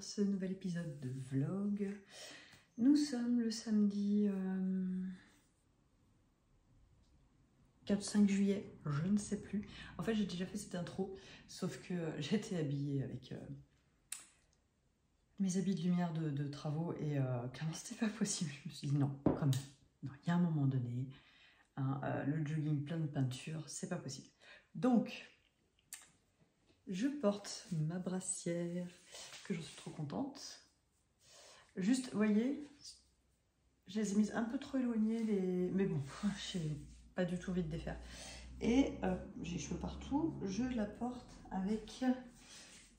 ce nouvel épisode de vlog. Nous sommes le samedi 4-5 juillet, je ne sais plus. En fait, j'ai déjà fait cette intro, sauf que j'étais habillée avec mes habits de lumière de travaux et clairement, c'était pas possible. Je me suis dit non, quand même. Non, il y a un moment donné, hein, le jogging plein de peinture, c'est pas possible. Donc, je porte ma brassière, que je suis trop contente. Juste, vous voyez, je les ai mises un peu trop éloignées, mais bon, j'ai pas du tout envie de défaire. Et j'ai les cheveux partout, je la porte avec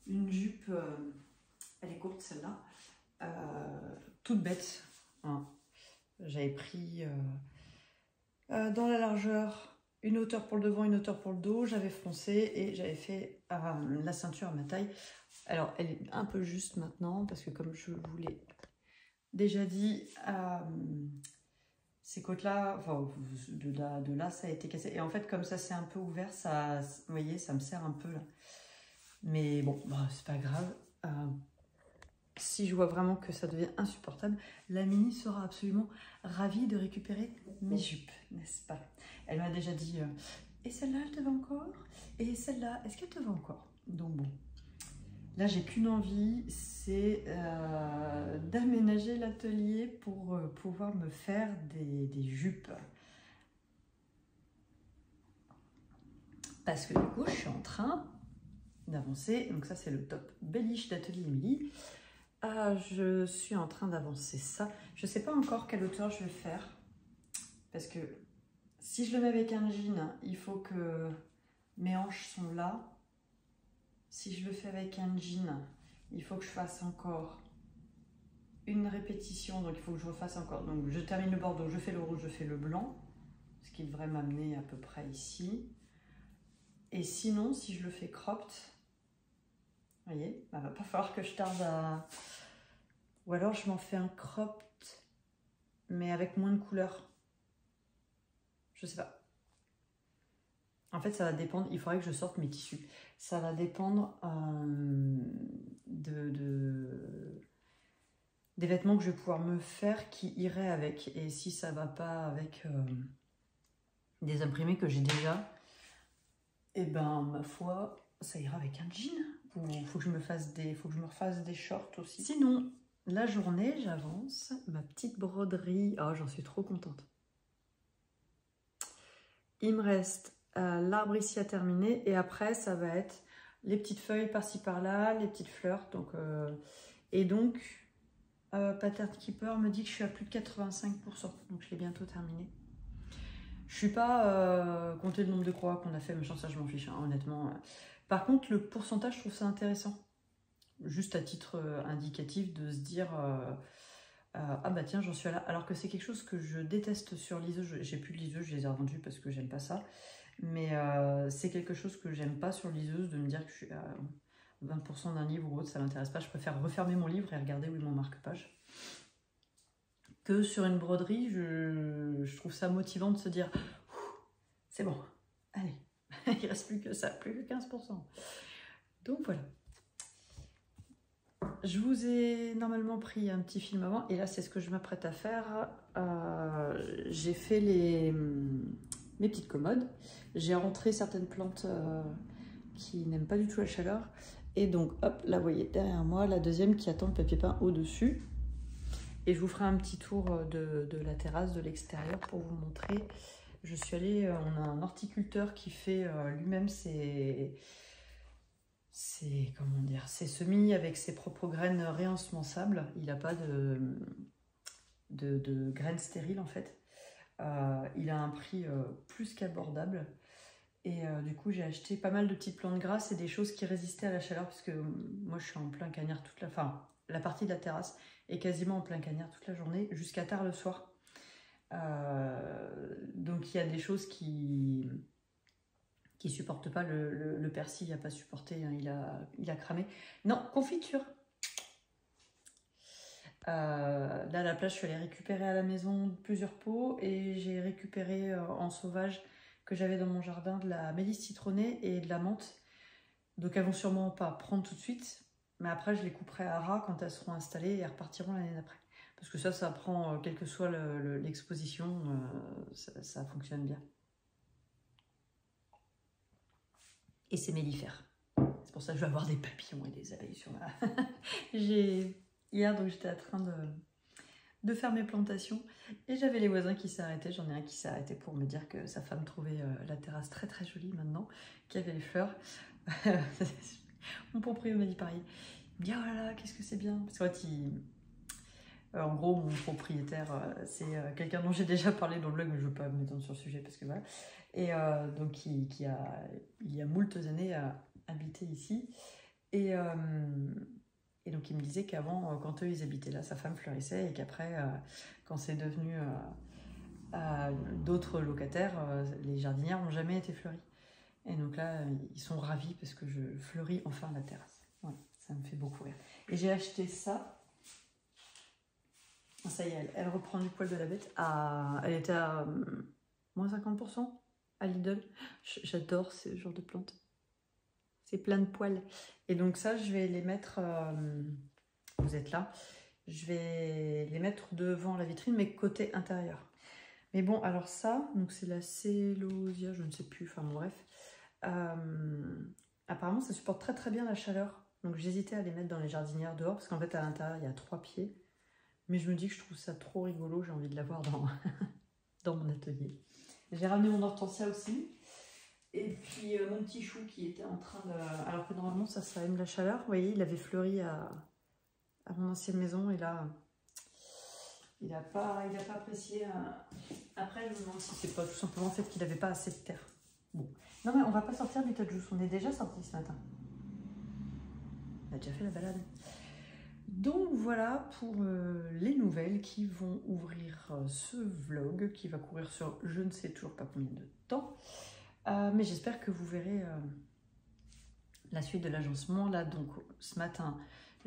une jupe, elle est courte celle-là, toute bête. Hein. J'avais pris dans la largeur une hauteur pour le devant, une hauteur pour le dos, j'avais froncé et j'avais fait la ceinture à ma taille. Alors elle est un peu juste maintenant parce que comme je vous l'ai déjà dit, ces côtes-là, enfin de là ça a été cassé. Et en fait comme ça c'est un peu ouvert, ça, vous voyez, ça me serre un peu là. Mais bon, bah, c'est pas grave. Si je vois vraiment que ça devient insupportable, la Mini sera absolument ravie de récupérer mes jupes, n'est-ce pas? Elle m'a déjà dit et celle-là, elle te va encore? Et celle-là, est-ce qu'elle te va encore? Donc bon, là, j'ai qu'une envie, c'est d'aménager l'atelier pour pouvoir me faire des jupes. Parce que du coup, je suis en train d'avancer. Donc ça, c'est le top Belliche d'Atelier Émilie. Je suis en train d'avancer ça. Je ne sais pas encore quelle hauteur je vais faire. Parce que si je le mets avec un jean, il faut que mes hanches sont là. Si je le fais avec un jean, il faut que je fasse encore une répétition. Donc il faut que je refasse encore. Donc je termine le bordeaux, je fais le rouge, je fais le blanc. Ce qui devrait m'amener à peu près ici. Et sinon, si je le fais cropped, vous voyez, il va pas falloir que je tarde à... Ou alors je m'en fais un cropped, mais avec moins de couleurs. Je sais pas. En fait, ça va dépendre. Il faudrait que je sorte mes tissus. Ça va dépendre des vêtements que je vais pouvoir me faire qui iraient avec. Et si ça va pas avec des imprimés que j'ai déjà, eh ben, ma foi, ça ira avec un jean. Il faut que je me fasse faut que je me refasse des shorts aussi. Sinon, la journée, j'avance. Ma petite broderie. Oh, j'en suis trop contente. Il me reste l'arbre ici à terminer et après ça va être les petites feuilles par-ci par-là, les petites fleurs. Donc, et donc Pattern Keeper me dit que je suis à plus de 85%, donc je l'ai bientôt terminé. Je suis pas compté le nombre de croix qu'on a fait, machin, ça je m'en fiche, hein, honnêtement. Par contre le pourcentage, je trouve ça intéressant, juste à titre indicatif de se dire ah bah tiens, j'en suis là. Alors que c'est quelque chose que je déteste sur liseuse. J'ai plus de liseuse, je les ai revendues parce que j'aime pas ça. Mais c'est quelque chose que j'aime pas sur liseuse, de me dire que je suis à 20% d'un livre ou autre, ça m'intéresse pas. Je préfère refermer mon livre et regarder où est mon marque-page. Que sur une broderie, je trouve ça motivant de se dire c'est bon, allez, il reste plus que ça, plus que 15%. Donc voilà. Je vous ai normalement pris un petit film avant et là c'est ce que je m'apprête à faire. J'ai fait mes petites commodes. J'ai rentré certaines plantes qui n'aiment pas du tout la chaleur. Et donc hop, là vous voyez derrière moi la deuxième qui attend le papier peint au-dessus. Et je vous ferai un petit tour de la terrasse, de l'extérieur pour vous montrer. Je suis allée, on a un horticulteur qui fait lui-même comment dire, ses semis avec ses propres graines réensemençables. Il n'a pas de graines stériles en fait. Il a un prix plus qu'abordable. Et du coup, j'ai acheté pas mal de petites plantes grasses et des choses qui résistaient à la chaleur parce que moi, je suis en plein cagnard enfin, la partie de la terrasse est quasiment en plein cagnard toute la journée jusqu'à tard le soir. Donc, il y a des choses qui supportent pas. Le persil n'a pas supporté, hein, il a cramé. Non, confiture. Là, à la place, je suis allée récupérer à la maison plusieurs pots et j'ai récupéré en sauvage que j'avais dans mon jardin de la mélisse citronnée et de la menthe. Donc elles vont sûrement pas prendre tout de suite, Mais après, je les couperai à ras quand elles seront installées et elles repartiront l'année d'après. Parce que ça prend, quelle que soit l'exposition, ça fonctionne bien. Et c'est mellifère. C'est pour ça que je vais avoir des papillons et des abeilles sur ma... Hier, donc j'étais en train de faire mes plantations et j'avais les voisins qui s'arrêtaient. J'en ai un qui s'est arrêté pour me dire que sa femme trouvait la terrasse très très jolie maintenant, qu'il y avait les fleurs. Mon propriétaire m'a dit pareil. Il me dit, oh là là, qu'est-ce que c'est bien. Parce qu'en fait, en gros, mon propriétaire, c'est quelqu'un dont j'ai déjà parlé dans le blog, mais je ne veux pas m'étendre sur le sujet parce que voilà. Et donc, il y a moultes années, a habité ici. Et donc, il me disait qu'avant, quand eux, ils habitaient là, sa femme fleurissait et qu'après, quand c'est devenu d'autres locataires, les jardinières n'ont jamais été fleuries. Et donc là, ils sont ravis parce que je fleuris enfin la terrasse. Ouais, ça me fait beaucoup rire. Et j'ai acheté ça. Ça y est, elle reprend du poil de la bête. Elle était à moins 50% à Lidl. J'adore ce genre de plantes. C'est plein de poils. Et donc ça, je vais les mettre... vous êtes là. Je vais les mettre devant la vitrine, mais côté intérieur. Mais bon, alors ça, donc c'est la célosia, je ne sais plus, enfin bon, bref. Apparemment, ça supporte très très bien la chaleur. Donc j'hésitais à les mettre dans les jardinières dehors, parce qu'en fait, à l'intérieur, il y a 3 pieds. Mais je me dis que je trouve ça trop rigolo, j'ai envie de l'avoir dans mon atelier. J'ai ramené mon hortensia aussi. Et puis mon petit chou qui était en train de... Alors que normalement, ça aime la chaleur. Vous voyez, il avait fleuri à mon ancienne maison, et là... Il n'a pas apprécié. Après, je me demande si c'est pas tout simplement le fait qu'il n'avait pas assez de terre. Bon. Non, mais on va pas sortir du tas de juice. On est déjà sorti ce matin. On a déjà fait la balade. Donc voilà pour les nouvelles qui vont ouvrir ce vlog qui va courir sur je ne sais toujours pas combien de temps. Mais j'espère que vous verrez la suite de l'agencement. Là, donc ce matin...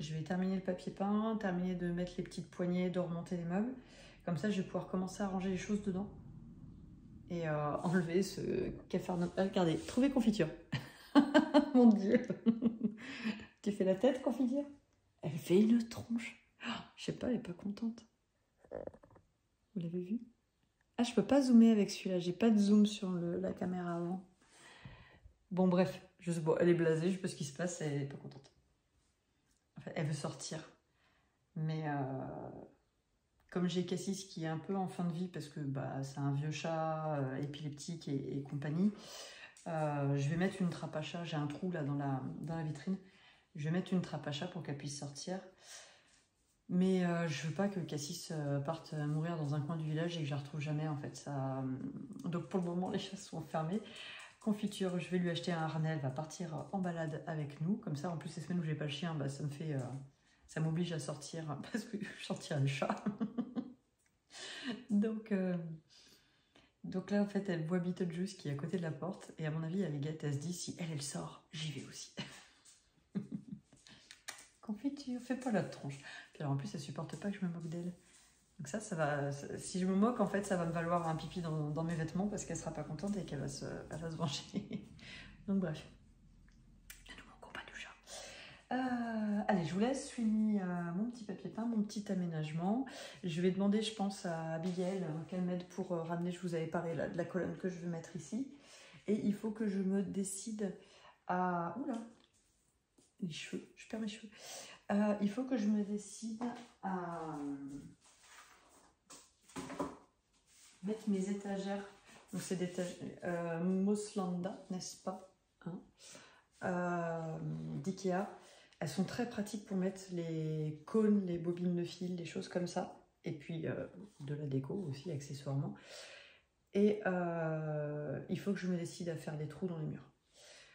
Je vais terminer le papier peint, terminer de mettre les petites poignées, de remonter les meubles. Comme ça, je vais pouvoir commencer à ranger les choses dedans. Et enlever ce cafarnaum. Regardez, trouver confiture. Mon Dieu. Tu fais la tête, confiture? Elle fait une tronche. Oh, je sais pas, elle est pas contente. Vous l'avez vu? Ah, je peux pas zoomer avec celui-là. J'ai pas de zoom sur la caméra avant. Bon, bref. Je sais pas, elle est blasée, je sais pas ce qui se passe, elle est pas contente. Elle veut sortir, mais comme j'ai Cassis qui est un peu en fin de vie parce que bah, c'est un vieux chat épileptique et compagnie, je vais mettre une trappe à chat. J'ai un trou là dans la vitrine. Je vais mettre une trappe à chat pour qu'elle puisse sortir. Mais je veux pas que Cassis parte mourir dans un coin du village et que je la retrouve jamais en fait. Ça... Donc pour le moment, les chats sont fermés. Confiture, je vais lui acheter un harnais, elle va partir en balade avec nous. Comme ça, en plus, les semaines où j'ai pas le chien, bah, ça me fait, ça m'oblige à sortir parce que je sortirai le chat. donc là, en fait, elle voit Beetlejuice qui est à côté de la porte. Et à mon avis, Abigail, elle se dit, si elle sort, j'y vais aussi. Confiture, fais pas la tronche. Puis alors, en plus, elle supporte pas que je me moque d'elle. Donc ça va... Si je me moque, en fait, ça va me valoir un pipi dans mes vêtements parce qu'elle sera pas contente et qu'elle va se venger. Donc bref. Ne nous manquons pas du chat. Allez, je vous laisse. Je finis mon petit papier peint, mon petit aménagement. Je vais demander, je pense, à Abigail qu'elle m'aide pour ramener, je vous avais parlé là, de la colonne que je veux mettre ici. Et il faut que je me décide à... Oula, les cheveux, je perds mes cheveux. Il faut que je me décide à... mettre mes étagères, donc c'est des étagères Moslanda, n'est-ce pas, hein, d'Ikea. Elles sont très pratiques pour mettre les cônes, les bobines de fil, des choses comme ça. Et puis de la déco aussi, accessoirement. Et il faut que je me décide à faire des trous dans les murs.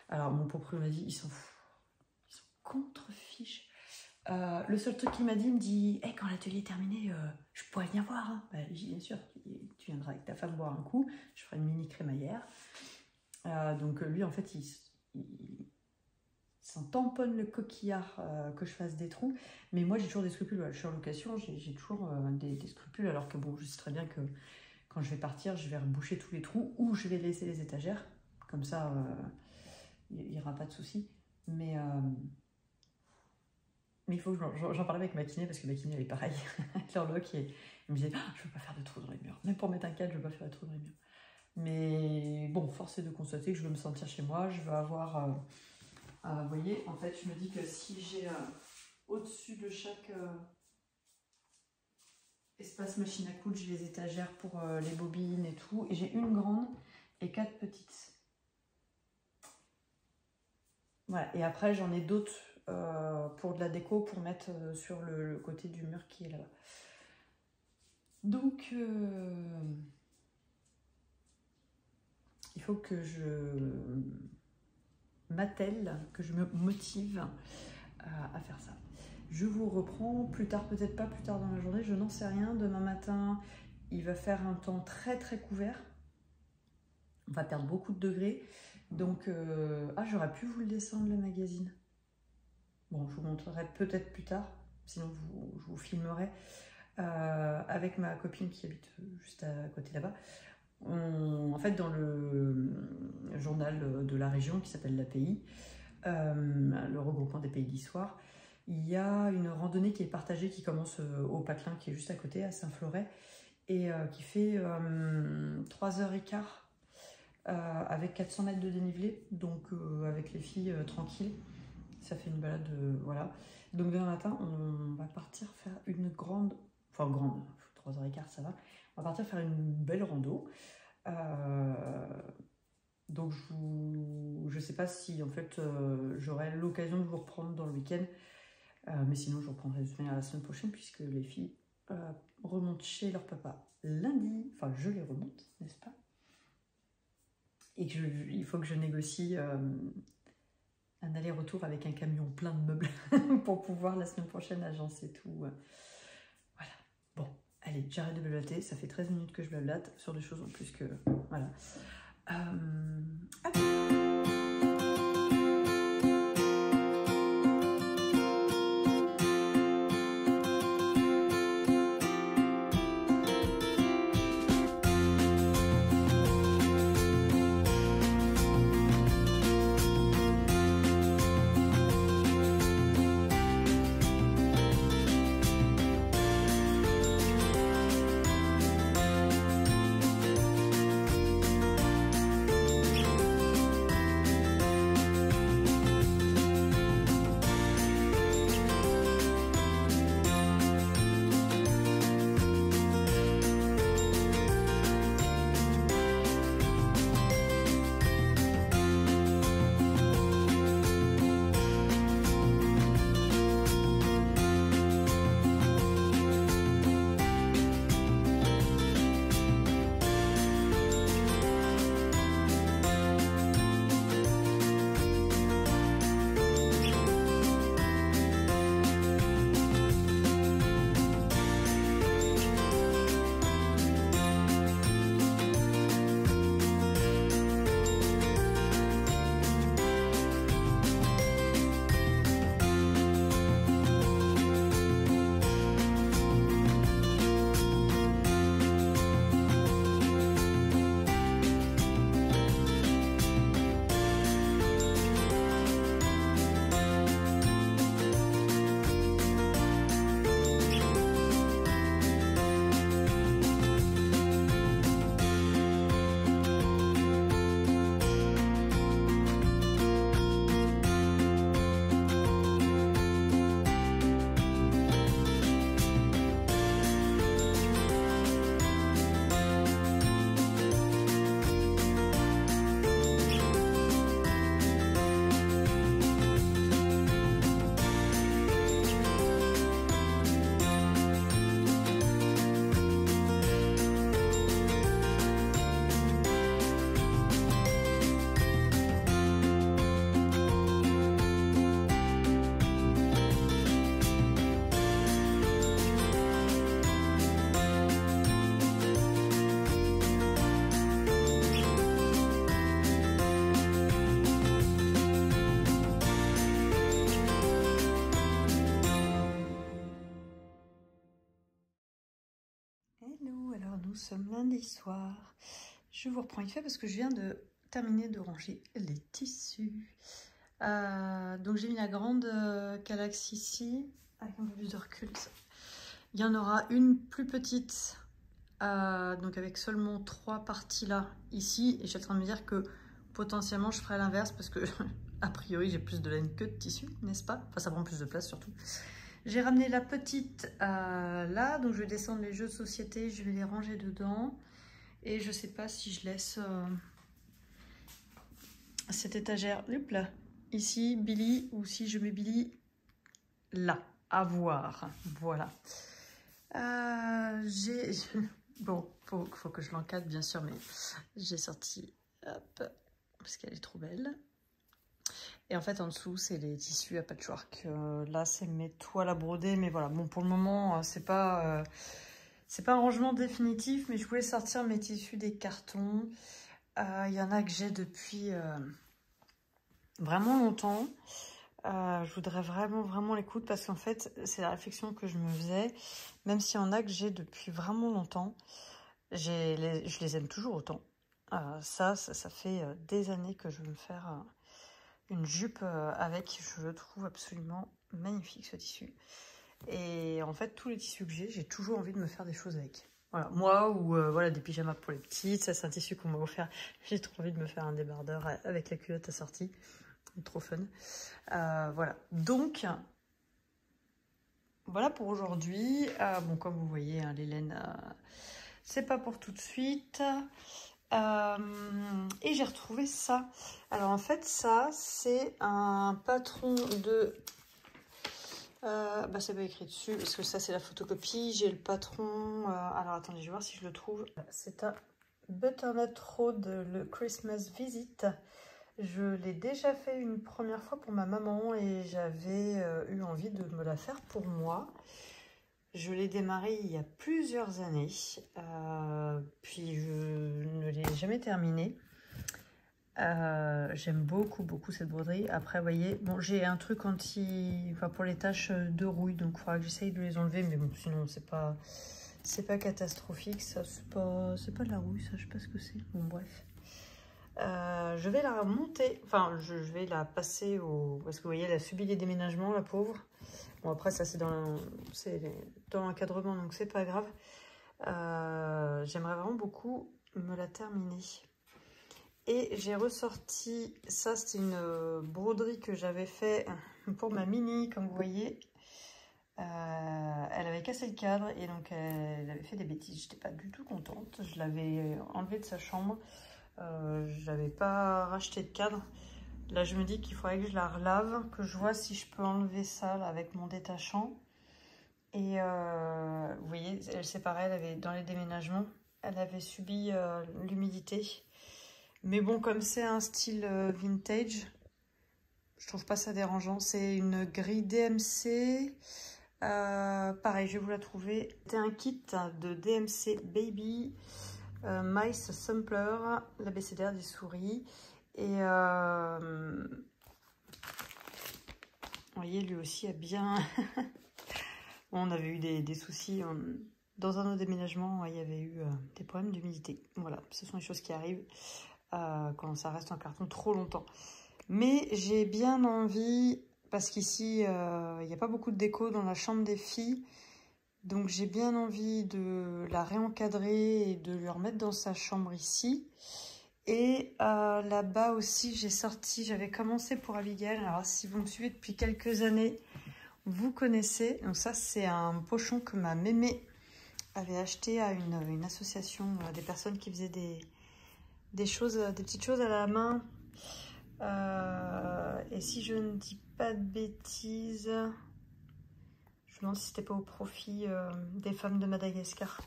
Alors mon propriétaire m'a dit, ils sont contre-fiches. Le seul truc qu'il m'a dit, il me dit hey, quand l'atelier est terminé, je pourrais venir voir. Hein. Bah, j'ai dit bien sûr, tu viendras avec ta femme boire un coup. Je ferai une mini crémaillère. Donc lui, en fait, il s'en tamponne le coquillard que je fasse des trous. Mais moi, j'ai toujours des scrupules. Voilà, je suis en location, j'ai toujours des scrupules. Alors que bon, je sais très bien que quand je vais partir, je vais reboucher tous les trous ou je vais laisser les étagères. Comme ça, il n'y aura pas de souci. Mais Mais il faut que j'en parle avec ma kiné, parce que ma kiné, elle est pareille, avec leur loc, et elle me disait, ah, je veux pas faire de trous dans les murs. Même pour mettre un cadre, je veux pas faire de trous dans les murs. Mais bon, force est de constater que je veux me sentir chez moi, je veux avoir... vous voyez, en fait, je me dis que si j'ai au-dessus de chaque espace machine à coudre, j'ai les étagères pour les bobines et tout, et j'ai une grande et 4 petites. Voilà, et après j'en ai d'autres pour de la déco, pour mettre sur le côté du mur qui est là-bas. Donc, il faut que je m'attelle, que je me motive à faire ça. Je vous reprends plus tard, peut-être pas plus tard dans la journée, je n'en sais rien. Demain matin, il va faire un temps très très couvert. On va perdre beaucoup de degrés. Donc, j'aurais pu vous le descendre, le magazine. Bon, je vous montrerai peut-être plus tard, sinon je vous filmerai. Avec ma copine qui habite juste à côté là-bas. En fait, dans le journal de la région qui s'appelle l'API, le regroupement des pays d'histoire, il y a une randonnée qui est partagée qui commence au Patelin, qui est juste à côté, à Saint-Floret, et qui fait 3h15 avec 400 mètres de dénivelé, donc avec les filles tranquilles. Ça fait une balade, voilà. Donc demain matin, on va partir faire une grande, 3h15 ça va, on va partir faire une belle rando. Donc je sais pas si en fait j'aurai l'occasion de vous reprendre dans le week-end, mais sinon je reprendrai la semaine prochaine, puisque les filles remontent chez leur papa lundi, enfin je les remonte, n'est-ce pas? Et il faut que je négocie un aller-retour avec un camion plein de meubles pour pouvoir la semaine prochaine agencer tout. Voilà. Bon, allez, j'arrête de blablater. Ça fait 13 minutes que je blablate sur des choses en plus que... Voilà. Hello, alors nous sommes lundi soir. Je vous reprends vite fait parce que je viens de terminer de ranger les tissus. Donc j'ai mis la grande Kallax ici, avec un peu plus de recul. Il y en aura une plus petite, donc avec seulement 3 parties là, ici. Et je suis en train de me dire que potentiellement je ferai l'inverse parce que a priori j'ai plus de laine que de tissu, n'est-ce pas? Enfin ça prend plus de place surtout. J'ai ramené la petite là, donc je vais descendre les jeux de société, je vais les ranger dedans. Et je sais pas si je laisse cette étagère, hop là, ici, Billy, ou si je mets Billy là, à voir. Voilà. Bon, faut que je l'encadre bien sûr, mais j'ai sorti, hop, parce qu'elle est trop belle. Et en fait, en dessous, c'est les tissus à patchwork. Là, c'est mes toiles à broder, mais voilà. Bon, pour le moment, c'est pas un rangement définitif, mais je voulais sortir mes tissus des cartons. Il y en a que j'ai depuis vraiment longtemps. Je voudrais vraiment les coudre parce qu'en fait, c'est la réflexion que je me faisais. Même s'il y en a que j'ai depuis vraiment longtemps, je les aime toujours autant. Ça fait des années que je veux me faire une jupe avec. Je le trouve absolument magnifique ce tissu. Et en fait, tous les tissus que j'ai toujours envie de me faire des choses avec. Voilà, moi ou voilà, des pyjamas pour les petites, ça c'est un tissu qu'on m'a offert. J'ai trop envie de me faire un débardeur avec la culotte assortie. Trop fun. Voilà, donc voilà pour aujourd'hui. Bon, comme vous voyez, hein, les laines, c'est pas pour tout de suite. Et j'ai retrouvé ça. Alors en fait, ça c'est un patron de... c'est pas écrit dessus parce que ça c'est la photocopie. J'ai le patron. Alors attendez, je vais voir si je le trouve. C'est un Butternut Road, le Christmas Visit. Je l'ai déjà fait une première fois pour ma maman et j'avais eu envie de me la faire pour moi. Je l'ai démarré il y a plusieurs années, puis je ne l'ai jamais terminé. J'aime beaucoup cette broderie. Après, vous voyez, bon, j'ai un truc pour les taches de rouille, donc il faudra que j'essaye de les enlever, mais bon, sinon c'est pas catastrophique. Ça, c'est pas de la rouille, ça, je sais pas ce que c'est. Bon, bref. Je vais la monter, enfin je vais la passer au... Parce que vous voyez, elle a subi des déménagements, la pauvre. Bon après ça c'est dans l'encadrement, donc c'est pas grave. J'aimerais vraiment beaucoup me la terminer. Et j'ai ressorti, ça c'était une broderie que j'avais fait pour ma mini, comme vous voyez. Elle avait cassé le cadre et donc elle avait fait des bêtises. J'étais pas du tout contente. Je l'avais enlevée de sa chambre. Je n'avais pas racheté de cadre. Là je me dis qu'il faudrait que je la relave, que je vois si je peux enlever ça là, avec mon détachant. Et vous voyez, elle c'est pareil, elle avait, dans les déménagements, elle avait subi l'humidité. Mais bon, comme c'est un style vintage, je trouve pas ça dérangeant. C'est une grille DMC. Pareil, je vais vous la trouver. C'était un kit de DMC Baby. Mice Sampler, l'abécédaire des souris. Et vous voyez, lui aussi a bien... On avait eu des soucis. Dans un autre déménagement, il y avait eu des problèmes d'humidité. Voilà, ce sont les choses qui arrivent quand ça reste en carton trop longtemps. Mais j'ai bien envie, parce qu'ici, il n'y a pas beaucoup de déco dans la chambre des filles. Donc j'ai bien envie de la réencadrer et de lui remettre dans sa chambre ici. Et là-bas aussi, j'avais commencé pour Abigail. Alors si vous me suivez depuis quelques années, vous connaissez. Donc ça, c'est un pochon que ma mémé avait acheté à une association des personnes qui faisaient des petites choses à la main. Et si je ne dis pas de bêtises... Je me demande si c'était pas au profit des femmes de Madagascar.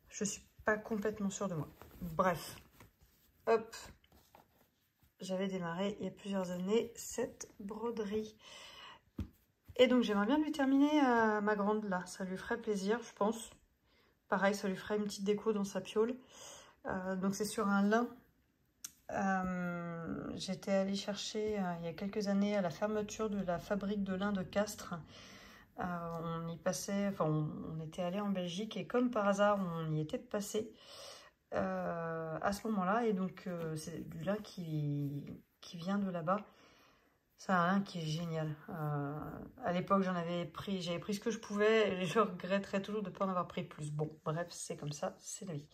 Je suis pas complètement sûre de moi. Bref, hop, j'avais démarré il y a plusieurs années cette broderie. Et donc j'aimerais bien lui terminer ma grande là. Ça lui ferait plaisir, je pense. Pareil, ça lui ferait une petite déco dans sa piole. Donc c'est sur un lin. J'étais allée chercher il y a quelques années à la fermeture de la fabrique de lin de Castres. On y passait, enfin on était allé en Belgique et comme par hasard on y était passé à ce moment-là et donc c'est du lin qui vient de là-bas. Ça a un qui est génial. À l'époque, j'avais pris ce que je pouvais. Et je regretterais toujours de ne pas en avoir pris plus. Bon, bref, c'est comme ça, c'est la vie.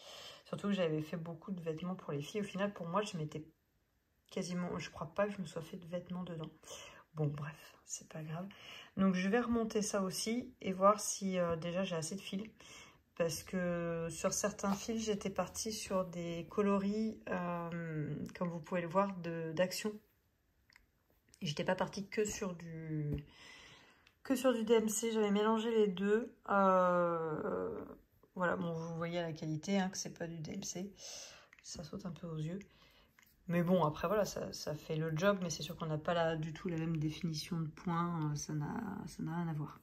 Surtout que j'avais fait beaucoup de vêtements pour les filles. Au final, pour moi, je m'étais quasiment... Je crois pas que je me sois fait de vêtements dedans. Bon, bref, c'est pas grave. Donc, je vais remonter ça aussi et voir si déjà j'ai assez de fils. Parce que sur certains fils, j'étais partie sur des coloris, comme vous pouvez le voir, d'action. J'étais pas partie que sur du DMC, j'avais mélangé les deux. Voilà, bon, vous voyez à la qualité hein, que c'est pas du DMC. Ça saute un peu aux yeux. Mais bon, après voilà, ça fait le job, mais c'est sûr qu'on n'a pas du tout la même définition de points. Ça n'a rien à voir.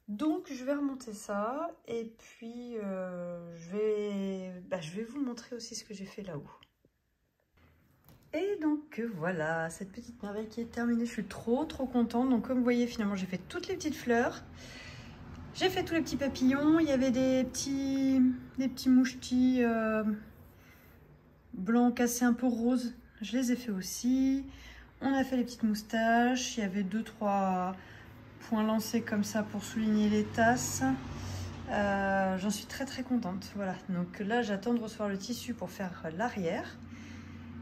Donc je vais remonter ça et puis je vais vous montrer aussi ce que j'ai fait là-haut. Et donc voilà, cette petite merveille qui est terminée, je suis trop contente. Donc comme vous voyez, finalement j'ai fait toutes les petites fleurs. J'ai fait tous les petits papillons, il y avait des petits mouchetis blancs cassés un peu roses. Je les ai fait aussi. On a fait les petites moustaches, il y avait 2-3 points lancés comme ça pour souligner les tasses. J'en suis très contente. Voilà, donc là j'attends de recevoir le tissu pour faire l'arrière.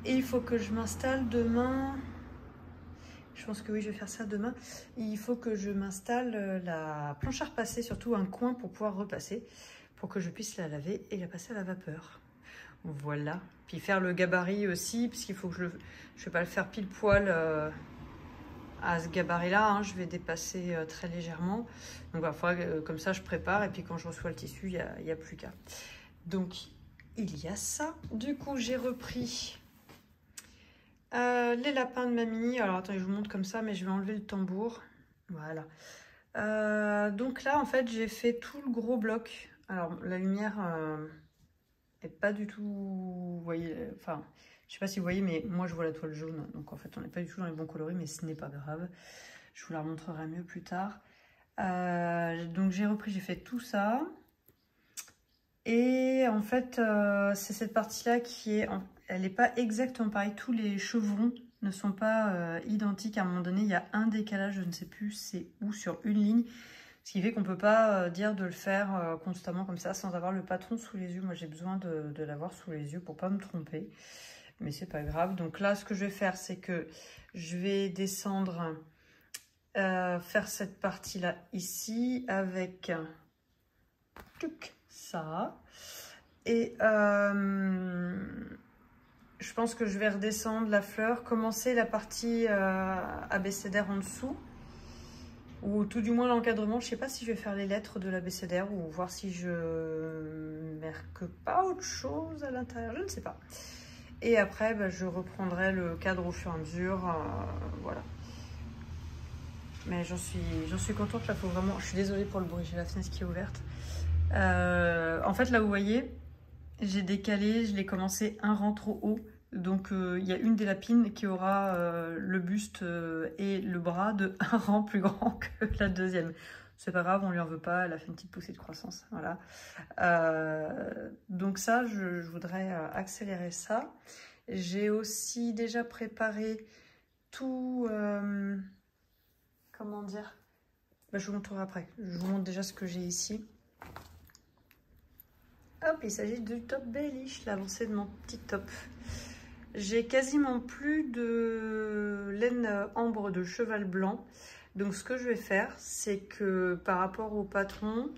Et il faut que je m'installe demain. Je pense que oui, je vais faire ça demain. Il faut que je m'installe la planche à repasser, surtout un coin pour pouvoir repasser, pour que je puisse la laver et la passer à la vapeur. Voilà. Puis faire le gabarit aussi, puisqu'il faut que je ne vais pas le faire pile poil à ce gabarit-là. Hein. Je vais dépasser très légèrement. Donc il faudra comme ça, je prépare. Et puis quand je reçois le tissu, il n'y a plus qu'à. Donc il y a ça. Du coup, j'ai repris... les lapins de mamie. Alors attendez, je vous montre comme ça, mais je vais enlever le tambour. Voilà. Donc là, en fait, j'ai fait tout le gros bloc. Alors la lumière est pas du tout, vous voyez, enfin, je sais pas si vous voyez, mais moi je vois la toile jaune. Donc en fait, on n'est pas du tout dans les bons coloris, mais ce n'est pas grave. Je vous la remontrerai mieux plus tard. Donc j'ai repris, j'ai fait tout ça. Et en fait, c'est cette partie-là qui est... Elle n'est pas exactement pareille. Tous les chevrons ne sont pas identiques. À un moment donné, il y a un décalage, je ne sais plus c'est où, sur une ligne. Ce qui fait qu'on ne peut pas dire de le faire constamment comme ça, sans avoir le patron sous les yeux. Moi, j'ai besoin de l'avoir sous les yeux pour ne pas me tromper. Mais c'est pas grave. Donc là, ce que je vais faire, c'est que je vais descendre, faire cette partie-là ici, avec ça. Et... je pense que je vais redescendre la fleur, commencer la partie abécédaire en dessous, ou tout du moins l'encadrement. Je ne sais pas si je vais faire les lettres de l'abécédaire ou voir si je marque pas autre chose à l'intérieur, je ne sais pas. Et après, je reprendrai le cadre au fur et à mesure, voilà. Mais j'en suis contente, là, faut vraiment... Je suis désolée pour le bruit, j'ai la fenêtre qui est ouverte. En fait, là, vous voyez, j'ai décalé, je l'ai commencé un rang trop haut. Donc, il y a une des lapines qui aura le buste et le bras de un rang plus grand que la deuxième. C'est pas grave, on lui en veut pas, elle a fait une petite poussée de croissance. Voilà. Donc ça, je voudrais accélérer ça. J'ai aussi déjà préparé tout... comment dire, je vous montrerai après. Je vous montre déjà ce que j'ai ici. Hop, il s'agit du top Baelish, l'avancée de mon petit top. J'ai quasiment plus de laine ambre de cheval blanc. Donc ce que je vais faire, c'est que par rapport au patron,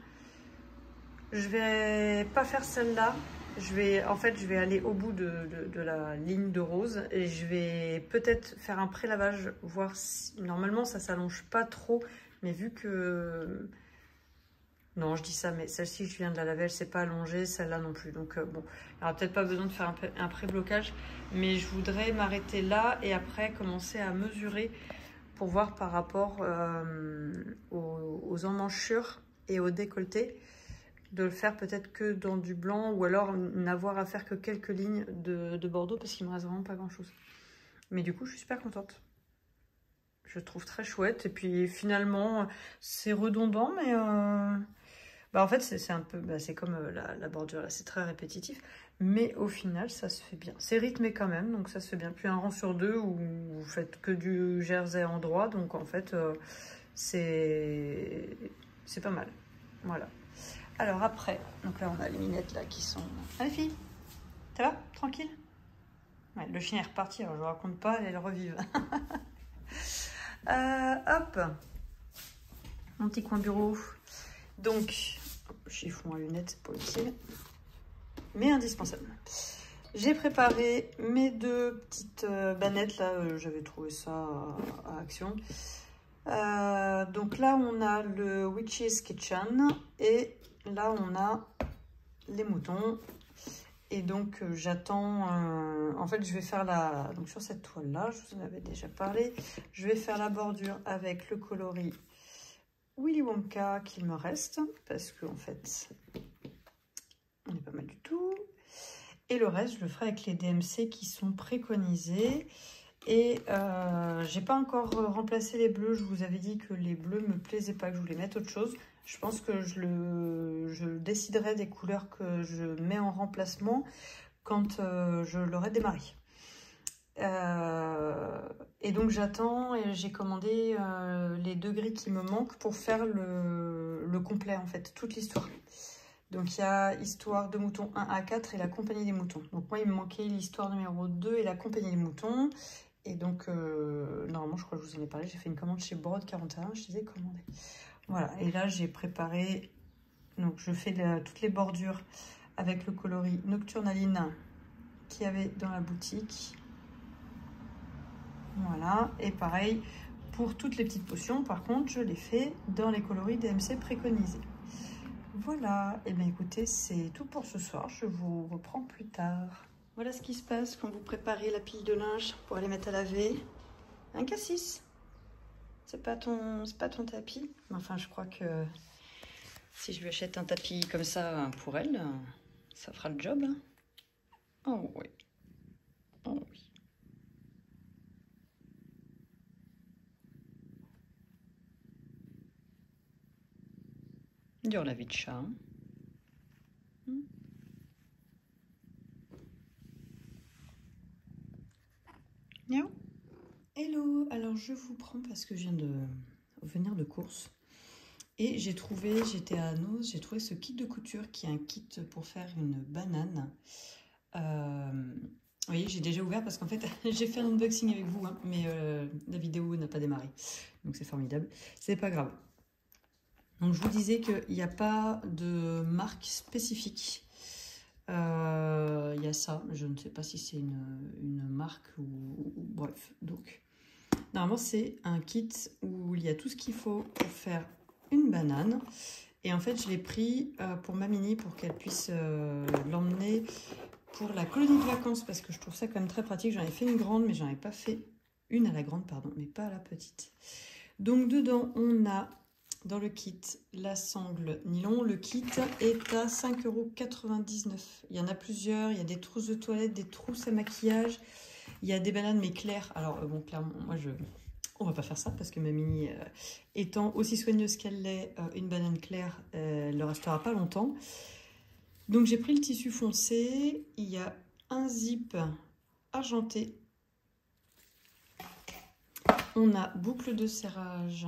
je vais pas faire celle-là. En fait, je vais aller au bout de la ligne de rose et je vais peut-être faire un pré-lavage, voir si... Normalement, ça s'allonge pas trop, mais vu que... Non, je dis ça, mais celle-ci, je viens de la laver, elle ne s'est pas allongée, celle-là non plus. Donc, bon, il n'y aura peut-être pas besoin de faire un pré-blocage, mais je voudrais m'arrêter là et après commencer à mesurer pour voir par rapport aux emmanchures et au décolleté, de le faire peut-être que dans du blanc ou alors n'avoir à faire que quelques lignes de bordeaux parce qu'il ne me reste vraiment pas grand-chose. Mais du coup, je suis super contente. Je trouve très chouette et puis finalement, c'est redondant, mais... Bah, en fait, c'est un peu, bah, c'est comme la bordure, là, c'est très répétitif. Mais au final, ça se fait bien. C'est rythmé quand même, donc ça se fait bien. Puis un rang sur deux où vous faites que du jersey en droit, donc en fait, c'est pas mal. Voilà. Alors après, donc là, on a les minettes là qui sont... Allez, fille, ça va? Tranquille? Ouais, le chien est reparti, alors je ne raconte pas, elle revive. Hop, mon petit coin bureau. Donc, chiffon à lunettes, c'est pas utile, mais indispensable. J'ai préparé mes deux petites bannettes, là, j'avais trouvé ça à Action. Donc là, on a le Witch's Kitchen, et là, on a les moutons. Et donc, j'attends... en fait, je vais faire la... Donc, sur cette toile-là, je vous en avais déjà parlé, je vais faire la bordure avec le coloris Willy Wonka qu'il me reste, parce qu'en fait, on est pas mal du tout. Et le reste, je le ferai avec les DMC qui sont préconisés. Et j'ai pas encore remplacé les bleus. Je vous avais dit que les bleus me plaisaient pas, que je voulais mettre autre chose. Je pense que je déciderai des couleurs que je mets en remplacement quand je l'aurai démarré. Et donc j'attends et j'ai commandé les deux gris qui me manquent pour faire le complet en fait, toute l'histoire. Donc il y a Histoire de moutons 1 à 4 et la compagnie des moutons. Donc moi il me manquait l'histoire numéro 2 et la compagnie des moutons. Et donc normalement je crois que je vous en ai parlé, j'ai fait une commande chez Brod 41, je les ai commandées. Voilà, et là j'ai préparé, donc je fais toutes les bordures avec le coloris Nocturnaline qu'il y avait dans la boutique. Voilà, et pareil pour toutes les petites potions, par contre je les fais dans les coloris DMC préconisés. Voilà, et bien écoutez, c'est tout pour ce soir, je vous reprends plus tard. Voilà ce qui se passe quand vous préparez la pile de linge pour aller mettre à laver. Un cassis. C'est pas ton tapis. Mais enfin, je crois que si je lui achète un tapis comme ça pour elle, ça fera le job. Oh oui. Oh oui. Dur la vie de chat. Hein. Miaou. Hello, alors je vous prends parce que je viens de venir de course. Et j'ai trouvé, j'étais à Noz, j'ai trouvé ce kit de couture qui est un kit pour faire une banane. Vous voyez, j'ai déjà ouvert parce qu'en fait, j'ai fait un unboxing avec vous, hein, mais la vidéo n'a pas démarré. Donc c'est formidable. C'est pas grave. Donc je vous disais qu'il n'y a pas de marque spécifique. Il y a ça, je ne sais pas si c'est une marque ou bref. Donc normalement c'est un kit où il y a tout ce qu'il faut pour faire une banane. Et en fait je l'ai pris pour ma mini pour qu'elle puisse l'emmener pour la colonie de vacances parce que je trouve ça quand même très pratique. J'en ai fait une grande mais j'en ai pas fait une à la grande, pardon, mais pas à la petite. Donc dedans on a dans le kit la sangle nylon. Le kit est à 5,99 €. Il y en a plusieurs, il y a des trousses de toilette, des trousses à maquillage, il y a des bananes mais claires. Alors bon, clairement moi on va pas faire ça parce que ma mini étant aussi soigneuse qu'elle l'est, une banane claire elle ne restera pas longtemps. Donc j'ai pris le tissu foncé, il y a un zip argenté, on a boucle de serrage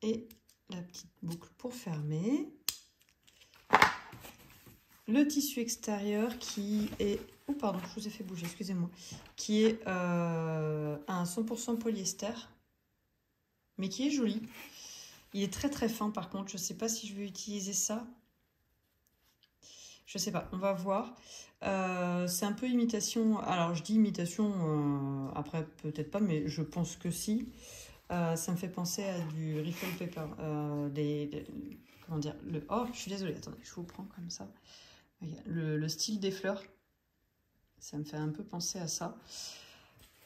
et la petite boucle pour fermer. Le tissu extérieur qui est... Oh pardon, je vous ai fait bouger, excusez-moi. Qui est un 100% polyester, mais qui est joli. Il est très très fin par contre, je ne sais pas si je vais utiliser ça. Je sais pas, on va voir. C'est un peu imitation, alors je dis imitation, après peut-être pas, mais je pense que si. Ça me fait penser à du riffle paper, comment dire, oh je suis désolée, attendez, je vous prends comme ça. Le style des fleurs, ça me fait un peu penser à ça.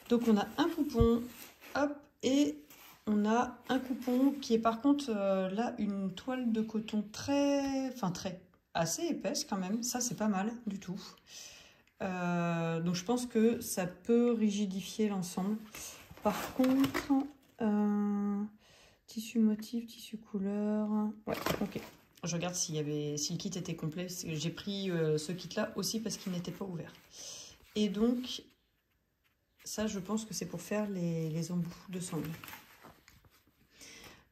Donc on a un coupon, hop, et on a un coupon qui est par contre là une toile de coton assez épaisse quand même, ça c'est pas mal du tout. Donc je pense que ça peut rigidifier l'ensemble. Par contre, tissu motif, tissu couleur, ouais, ok. je regarde si le kit était complet. J'ai pris ce kit-là aussi parce qu'il n'était pas ouvert. Et donc, ça, je pense que c'est pour faire les embouts de sangle.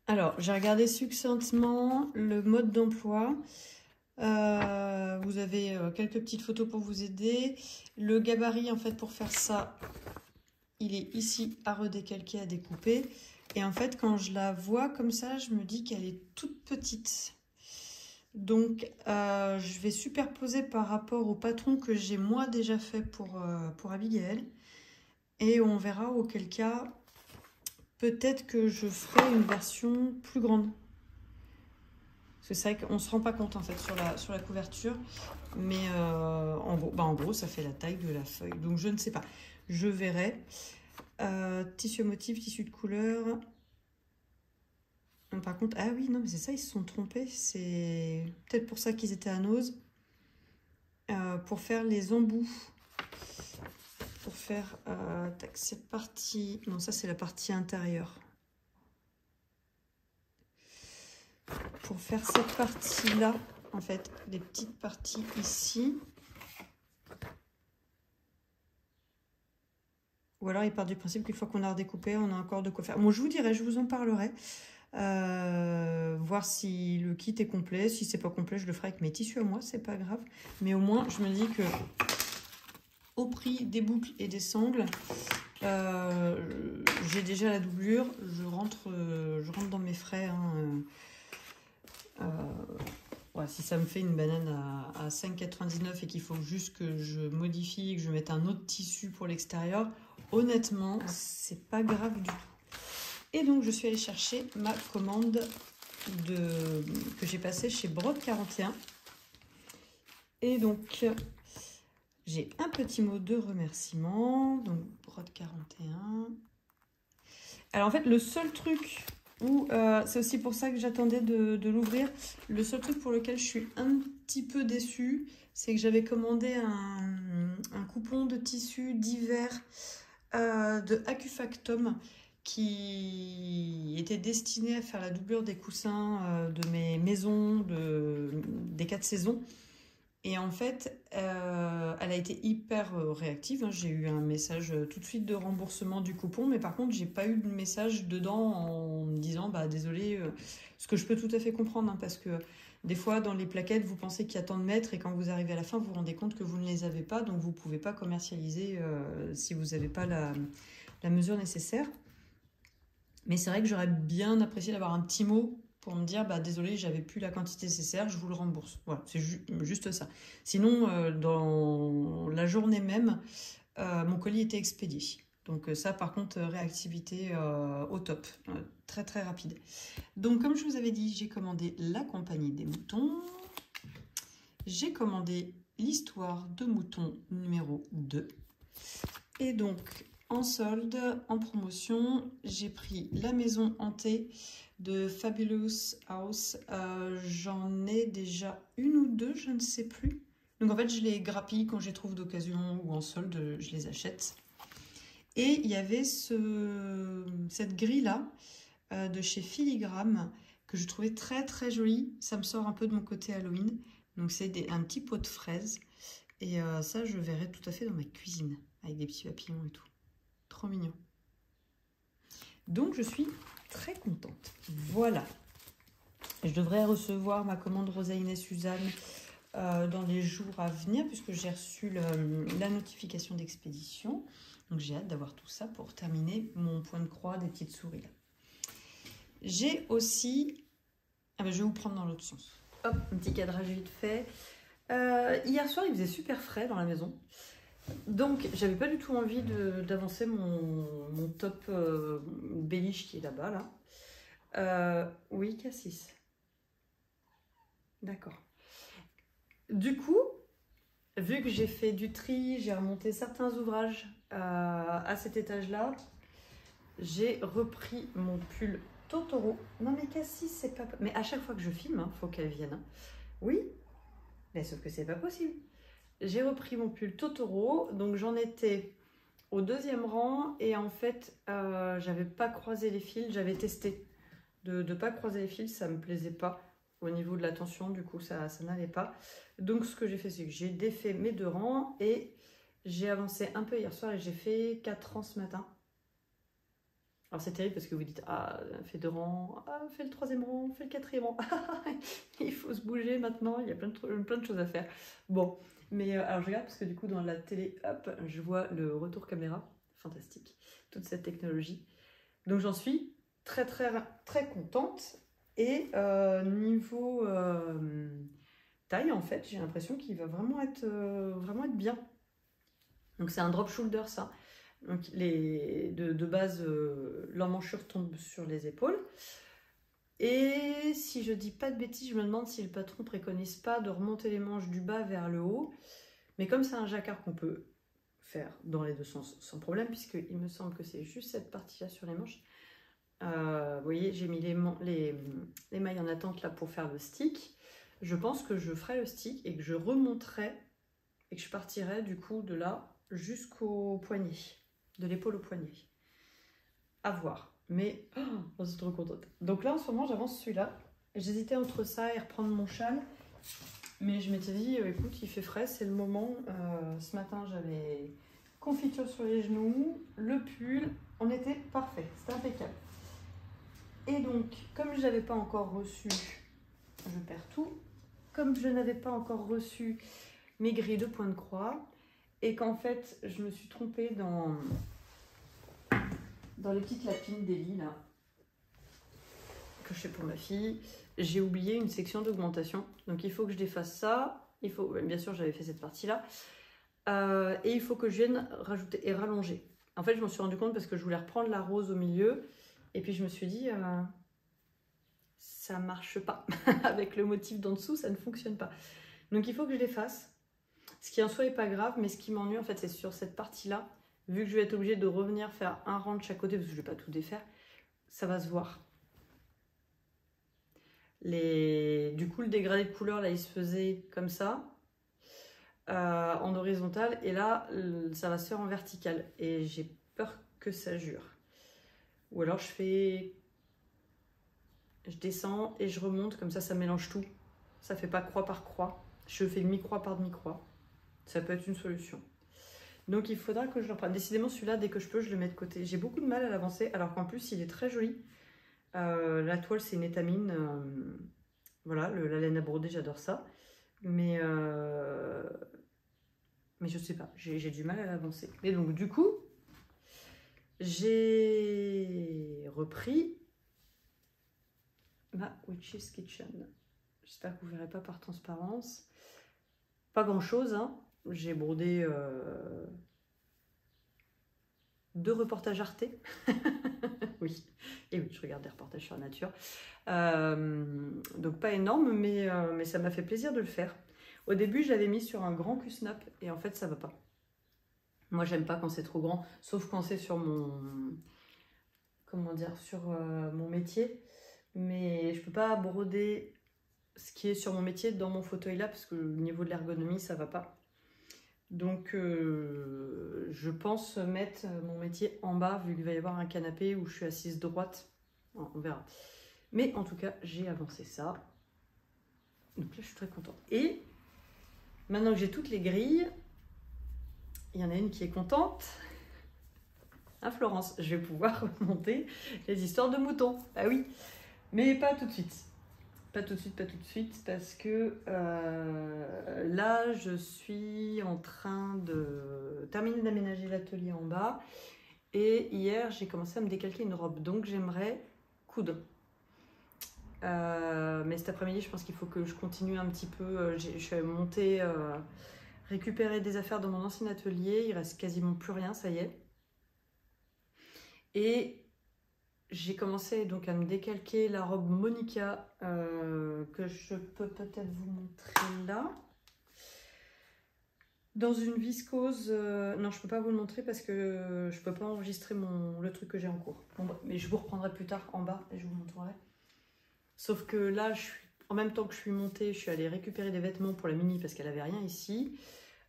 Alors, j'ai regardé succinctement le mode d'emploi. Vous avez quelques petites photos pour vous aider. Le gabarit, en fait, pour faire ça, il est ici à redécalquer, à découper. Et en fait, quand je la vois comme ça, je me dis qu'elle est toute petite. Donc, je vais superposer par rapport au patron que j'ai moi déjà fait pour Abigail. Et on verra auquel cas, peut-être que je ferai une version plus grande. Parce que c'est vrai qu'on ne se rend pas compte en fait sur la couverture. Mais en gros, ça fait la taille de la feuille. Donc, je ne sais pas. Je verrai. Tissu motif, tissu de couleur. Par contre, ah oui, non, mais c'est ça, ils se sont trompés. C'est peut-être pour ça qu'ils étaient à Nose. Pour faire les embouts. Pour faire cette partie. Non, ça, c'est la partie intérieure. Pour faire cette partie-là, en fait, les petites parties ici. Ou alors, il part du principe qu'une fois qu'on a redécoupé, on a encore de quoi faire. Bon, je vous dirai, je vous en parlerai. Voir si le kit est complet. Si c'est pas complet, je le ferai avec mes tissus à moi, c'est pas grave. Mais au moins, je me dis que au prix des boucles et des sangles, j'ai déjà la doublure. Je rentre dans mes frais. Hein, ouais, si ça me fait une banane à 5,99 et qu'il faut juste que je modifie, que je mette un autre tissu pour l'extérieur, honnêtement, c'est pas grave du tout. Et donc, je suis allée chercher ma commande que j'ai passée chez Brode 41. Et donc, j'ai un petit mot de remerciement. Donc, Brode 41. Alors, en fait, le seul truc où... c'est aussi pour ça que j'attendais de l'ouvrir. Le seul truc pour lequel je suis un petit peu déçue, c'est que j'avais commandé un coupon de tissu d'hiver de Acufactom qui était destiné à faire la doublure des coussins de mes maisons, des 4 saisons. Et en fait, elle a été hyper réactive. Hein. J'ai eu un message tout de suite de remboursement du coupon, mais par contre, j'ai pas eu de message dedans en me disant bah désolé, ce que je peux tout à fait comprendre, hein, parce que des fois, dans les plaquettes, vous pensez qu'il y a tant de mètres et quand vous arrivez à la fin, vous vous rendez compte que vous ne les avez pas, donc vous ne pouvez pas commercialiser si vous n'avez pas la mesure nécessaire. Mais c'est vrai que j'aurais bien apprécié d'avoir un petit mot pour me dire, bah désolé, j'avais plus la quantité nécessaire, je vous le rembourse. Voilà, c'est juste ça. Sinon, dans la journée même, mon colis était expédié. Donc ça, par contre, réactivité au top, très très rapide. Donc comme je vous avais dit, j'ai commandé La Compagnie des Moutons. J'ai commandé l'Histoire de Moutons numéro 2. Et donc, en solde, en promotion, j'ai pris La Maison Hantée de Fabulous House. J'en ai déjà une ou deux, je ne sais plus. Donc en fait, je les grappille quand je les trouve d'occasion ou en solde, je les achète. Et il y avait cette grille-là de chez Filigrane que je trouvais très très jolie. Ça me sort un peu de mon côté Halloween. Donc c'est un petit pot de fraises. Et ça, je verrai tout à fait dans ma cuisine avec des petits papillons et tout. Trop mignon. Donc je suis très contente. Voilà. Je devrais recevoir ma commande Rosaline et Suzanne dans les jours à venir puisque j'ai reçu la notification d'expédition. Donc j'ai hâte d'avoir tout ça pour terminer mon point de croix des petites souris là. J'ai aussi... Ah ben, je vais vous prendre dans l'autre sens. Hop, un petit cadrage vite fait. Hier soir, il faisait super frais dans la maison. Donc, j'avais pas du tout envie d'avancer mon top Belliche qui est là-bas. Là. Oui, Cassis. D'accord. Du coup, vu que j'ai fait du tri, j'ai remonté certains ouvrages à cet étage-là, j'ai repris mon pull Totoro. Non mais Cassis, c'est pas... Mais à chaque fois que je filme, hein, faut qu'elle vienne. Hein. Oui, mais sauf que c'est pas possible. J'ai repris mon pull Totoro, donc j'en étais au 2e rang et en fait, j'avais pas croisé les fils, j'avais testé de pas croiser les fils, ça me plaisait pas. au niveau de la tension, du coup ça n'allait pas. Donc ce que j'ai fait, c'est que j'ai défait mes 2 rangs et j'ai avancé un peu hier soir et j'ai fait 4 rangs ce matin. Alors c'est terrible parce que vous dites, ah, fais 2 rangs, ah, fais le 3e rang, fais le 4e rang, il faut se bouger maintenant, il y a plein de choses à faire. Bon, mais alors je regarde parce que du coup dans la télé, hop, je vois le retour caméra, fantastique, toute cette technologie. Donc j'en suis très contente. Et niveau taille, en fait, j'ai l'impression qu'il va vraiment être bien. Donc c'est un drop shoulder, ça. Donc de base, l'emmanchure tombe sur les épaules. Et si je dis pas de bêtises, je me demande si le patron préconise pas de remonter les manches du bas vers le haut. Mais comme c'est un jacquard qu'on peut faire dans les 2 sens sans problème, puisqu'il me semble que c'est juste cette partie-là sur les manches. Vous voyez, j'ai mis les mailles en attente là pour faire le stick. Je pense que je ferai le stick et que je remonterai et que je partirai du coup de là jusqu'au poignet, de l'épaule au poignet. À voir. Mais je suis trop contente. Donc là en ce moment j'avance celui-là. J'hésitais entre ça et reprendre mon châle. Mais je m'étais dit, écoute, il fait frais, c'est le moment. Ce matin j'avais confiture sur les genoux, le pull, on était parfait, c'était impeccable. Et donc, comme je n'avais pas encore reçu, je perds tout, comme je n'avais pas encore reçu mes grilles de point de croix, et qu'en fait, je me suis trompée dans les petites lapines d'Elie, là, que je fais pour ma fille, j'ai oublié une section d'augmentation. Donc, il faut que je défasse ça. Bien sûr, j'avais fait cette partie-là. Et il faut que je vienne rajouter et rallonger. En fait, je me suis rendu compte parce que je voulais reprendre la rose au milieu. Et puis je me suis dit, ça marche pas. Avec le motif d'en dessous, ça ne fonctionne pas. Donc il faut que je les fasse. Ce qui en soi n'est pas grave, mais ce qui m'ennuie, en fait, c'est sur cette partie-là. Vu que je vais être obligée de revenir faire un rang de chaque côté, parce que je ne vais pas tout défaire, ça va se voir. Du coup, le dégradé de couleur, là, il se faisait comme ça, en horizontal. Et là, ça va se faire en vertical. Et j'ai peur que ça jure. Ou alors je descends et je remonte, comme ça mélange tout. Ça fait pas croix par croix. Je fais demi-croix par demi-croix. Ça peut être une solution. Donc il faudra que je le reprenne. Décidément, celui-là, dès que je peux, je le mets de côté. J'ai beaucoup de mal à l'avancer, alors qu'en plus, il est très joli. La toile, c'est une étamine. Voilà, la laine à broder, j'adore ça. Mais je sais pas, j'ai du mal à l'avancer. Et donc, du coup, j'ai repris ma Witch's Kitchen. J'espère que vous ne verrez pas par transparence. Pas grand chose, hein. J'ai brodé 2 reportages Arte. Oui, et oui, je regarde des reportages sur la nature. Donc pas énorme, mais ça m'a fait plaisir de le faire. Au début, je l'avais mis sur un grand Q-snap et en fait, ça va pas. Moi, j'aime pas quand c'est trop grand, sauf quand c'est sur mon... Comment dire, sur mon métier. Mais je peux pas broder ce qui est sur mon métier dans mon fauteuil là, parce que au niveau de l'ergonomie, ça va pas. Donc, je pense mettre mon métier en bas, vu qu'il va y avoir un canapé où je suis assise droite. On verra. Mais en tout cas, j'ai avancé ça. Donc là, je suis très contente. Et maintenant que j'ai toutes les grilles, il y en a une qui est contente. Hein, Florence, je vais pouvoir monter les histoires de moutons. Ah oui, mais pas tout de suite. Pas tout de suite, parce que là, je suis en train de terminer d'aménager l'atelier en bas. Et hier, j'ai commencé à me décalquer une robe. Donc, j'aimerais coudre. Mais cet après-midi, je pense qu'il faut que je continue un petit peu. Je suis montée, récupérer des affaires dans mon ancien atelier. Il reste quasiment plus rien, ça y est. Et j'ai commencé donc à me décalquer la robe Monica que je peux peut-être vous montrer là. Dans une viscose, non je peux pas vous le montrer parce que je peux pas enregistrer le truc que j'ai en cours. Bon, mais je vous reprendrai plus tard en bas et je vous montrerai. Sauf que là, en même temps que je suis montée, je suis allée récupérer des vêtements pour la Mini parce qu'elle avait rien ici.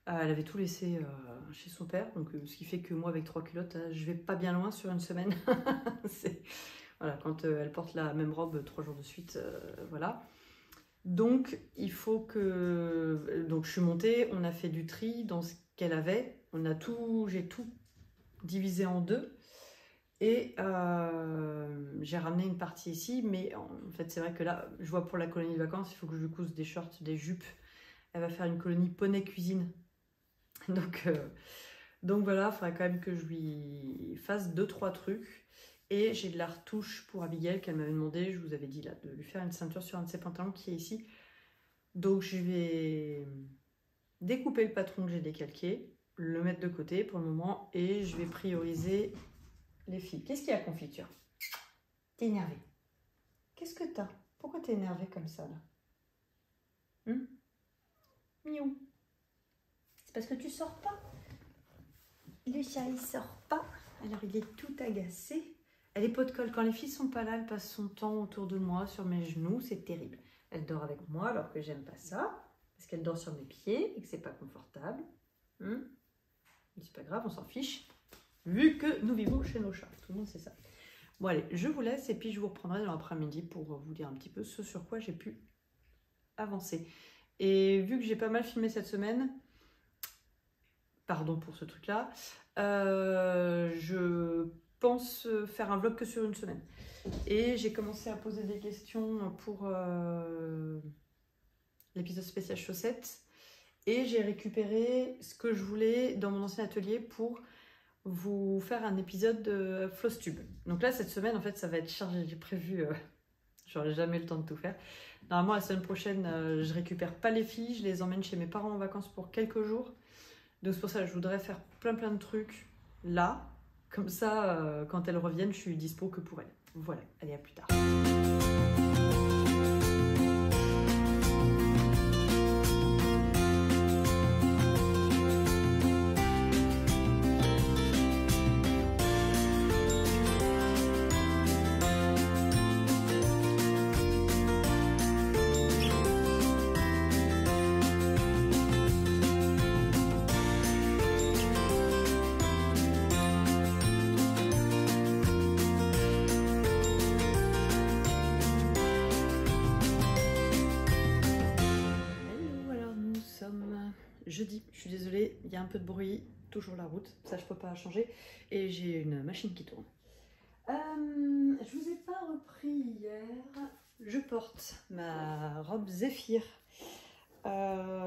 Elle avait tout laissé chez son père, donc ce qui fait que moi avec 3 culottes, je vais pas bien loin sur une semaine. Voilà, quand elle porte la même robe 3 jours de suite, voilà. Donc, il faut que... Donc, je suis montée, on a fait du tri dans ce qu'elle avait. J'ai tout divisé en deux. Et j'ai ramené une partie ici. Mais en fait, c'est vrai que là, je vois pour la colonie de vacances, il faut que je lui couse des shorts, des jupes. Elle va faire une colonie poney cuisine. Donc voilà, il faudrait quand même que je lui fasse 2-3 trucs. Et j'ai de la retouche pour Abigail qu'elle m'avait demandé, je vous avais dit là, de lui faire une ceinture sur un de ses pantalons qui est ici. Donc je vais découper le patron que j'ai décalqué, le mettre de côté pour le moment et je vais prioriser les filles. Qu'est-ce qu'il y a, confiture? T'es énervée? Qu'est-ce que t'as? Pourquoi t'es énervée comme ça là? Miaou. C'est parce que tu sors pas? Le chat il sort pas, alors il est tout agacé. Elle est pot de colle. Quand les filles sont pas là, elle passe son temps autour de moi, sur mes genoux, c'est terrible. Elle dort avec moi alors que j'aime pas ça, parce qu'elle dort sur mes pieds et que c'est pas confortable. C'est pas grave, on s'en fiche, vu que nous vivons chez nos chats. Tout le monde sait ça. Bon allez, je vous laisse et puis je vous reprendrai dans l'après-midi pour vous dire un petit peu ce sur quoi j'ai pu avancer. Et vu que j'ai pas mal filmé cette semaine, pardon pour ce truc-là, je pense faire un vlog que sur une semaine. Et j'ai commencé à poser des questions pour l'épisode spécial chaussettes. Et j'ai récupéré ce que je voulais dans mon ancien atelier pour vous faire un épisode de Flosstube. Donc là, cette semaine, en fait, ça va être chargé. J'ai prévu, j'aurai jamais le temps de tout faire. Normalement, la semaine prochaine, je récupère pas les filles. Je les emmène chez mes parents en vacances pour quelques jours. Donc c'est pour ça que je voudrais faire plein de trucs là. Comme ça, quand elles reviennent, je suis dispo que pour elles. Voilà, allez, à plus tard. Jeudi, je suis désolée, il y a un peu de bruit, toujours la route, ça je peux pas changer, et j'ai une machine qui tourne. Je vous ai pas repris hier, je porte ma robe Zéphyr,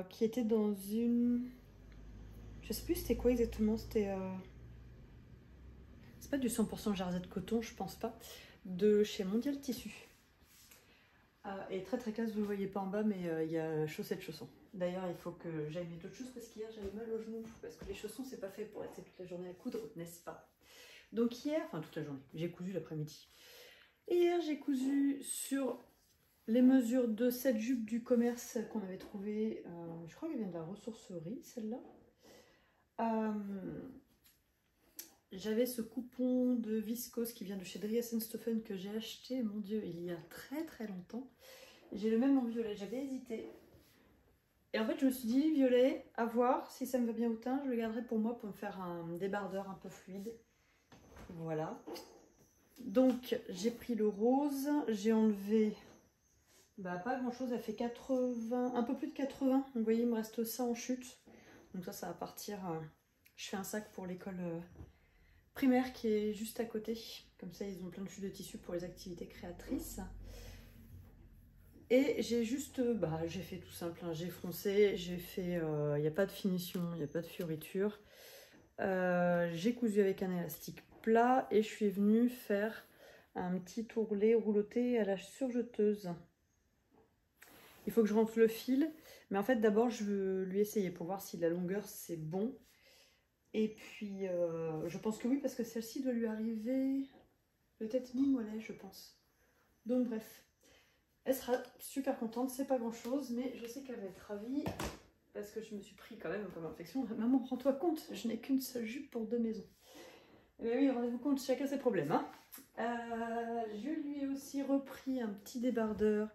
qui était dans une... Je sais plus c'était quoi exactement, c'était... C'est pas du 100% jarzette coton, je pense pas, de chez Mondial Tissu. Et très classe, vous le voyez pas en bas, mais il y a chaussettes chaussons. D'ailleurs, il faut que j'aille mettre d'autres choses parce qu'hier j'avais mal au genou. Parce que les chaussons, c'est pas fait pour rester toute la journée à coudre, n'est-ce pas? Donc hier, enfin toute la journée, j'ai cousu l'après-midi. Et hier, j'ai cousu sur les mesures de cette jupe du commerce qu'on avait trouvé. Je crois qu'elle vient de la ressourcerie, celle-là. J'avais ce coupon de viscose qui vient de chez Dries&Stoffen que j'ai acheté, mon Dieu, il y a très longtemps. J'ai le même en violet, j'avais hésité. Et en fait, je me suis dit, violet, à voir si ça me va bien au teint, je le garderai pour moi pour me faire un débardeur un peu fluide. Voilà. Donc, j'ai pris le rose, j'ai enlevé, pas grand chose, elle fait 80, un peu plus de 80. Donc, vous voyez, il me reste ça en chute. Donc ça va partir, je fais un sac pour l'école primaire qui est juste à côté. Comme ça, ils ont plein de chutes de tissu pour les activités créatrices. Et j'ai juste, j'ai fait tout simple, hein. J'ai froncé, j'ai fait, il n'y a pas de finition, il n'y a pas de fioriture. J'ai cousu avec un élastique plat et je suis venue faire un petit ourlet rouloté à la surjeteuse. Il faut que je rentre le fil, mais en fait d'abord je veux lui essayer pour voir si la longueur c'est bon. Et puis je pense que oui parce que celle-ci doit lui arriver peut-être mi-mollet je pense. Donc bref. Elle sera super contente, c'est pas grand chose, mais je sais qu'elle va être ravie parce que je me suis pris quand même comme infection. Maman, rends-toi compte, je n'ai qu'une seule jupe pour 2 maisons. Et bien oui, rendez-vous compte, chacun ses problèmes. Hein. Je lui ai aussi repris un petit débardeur,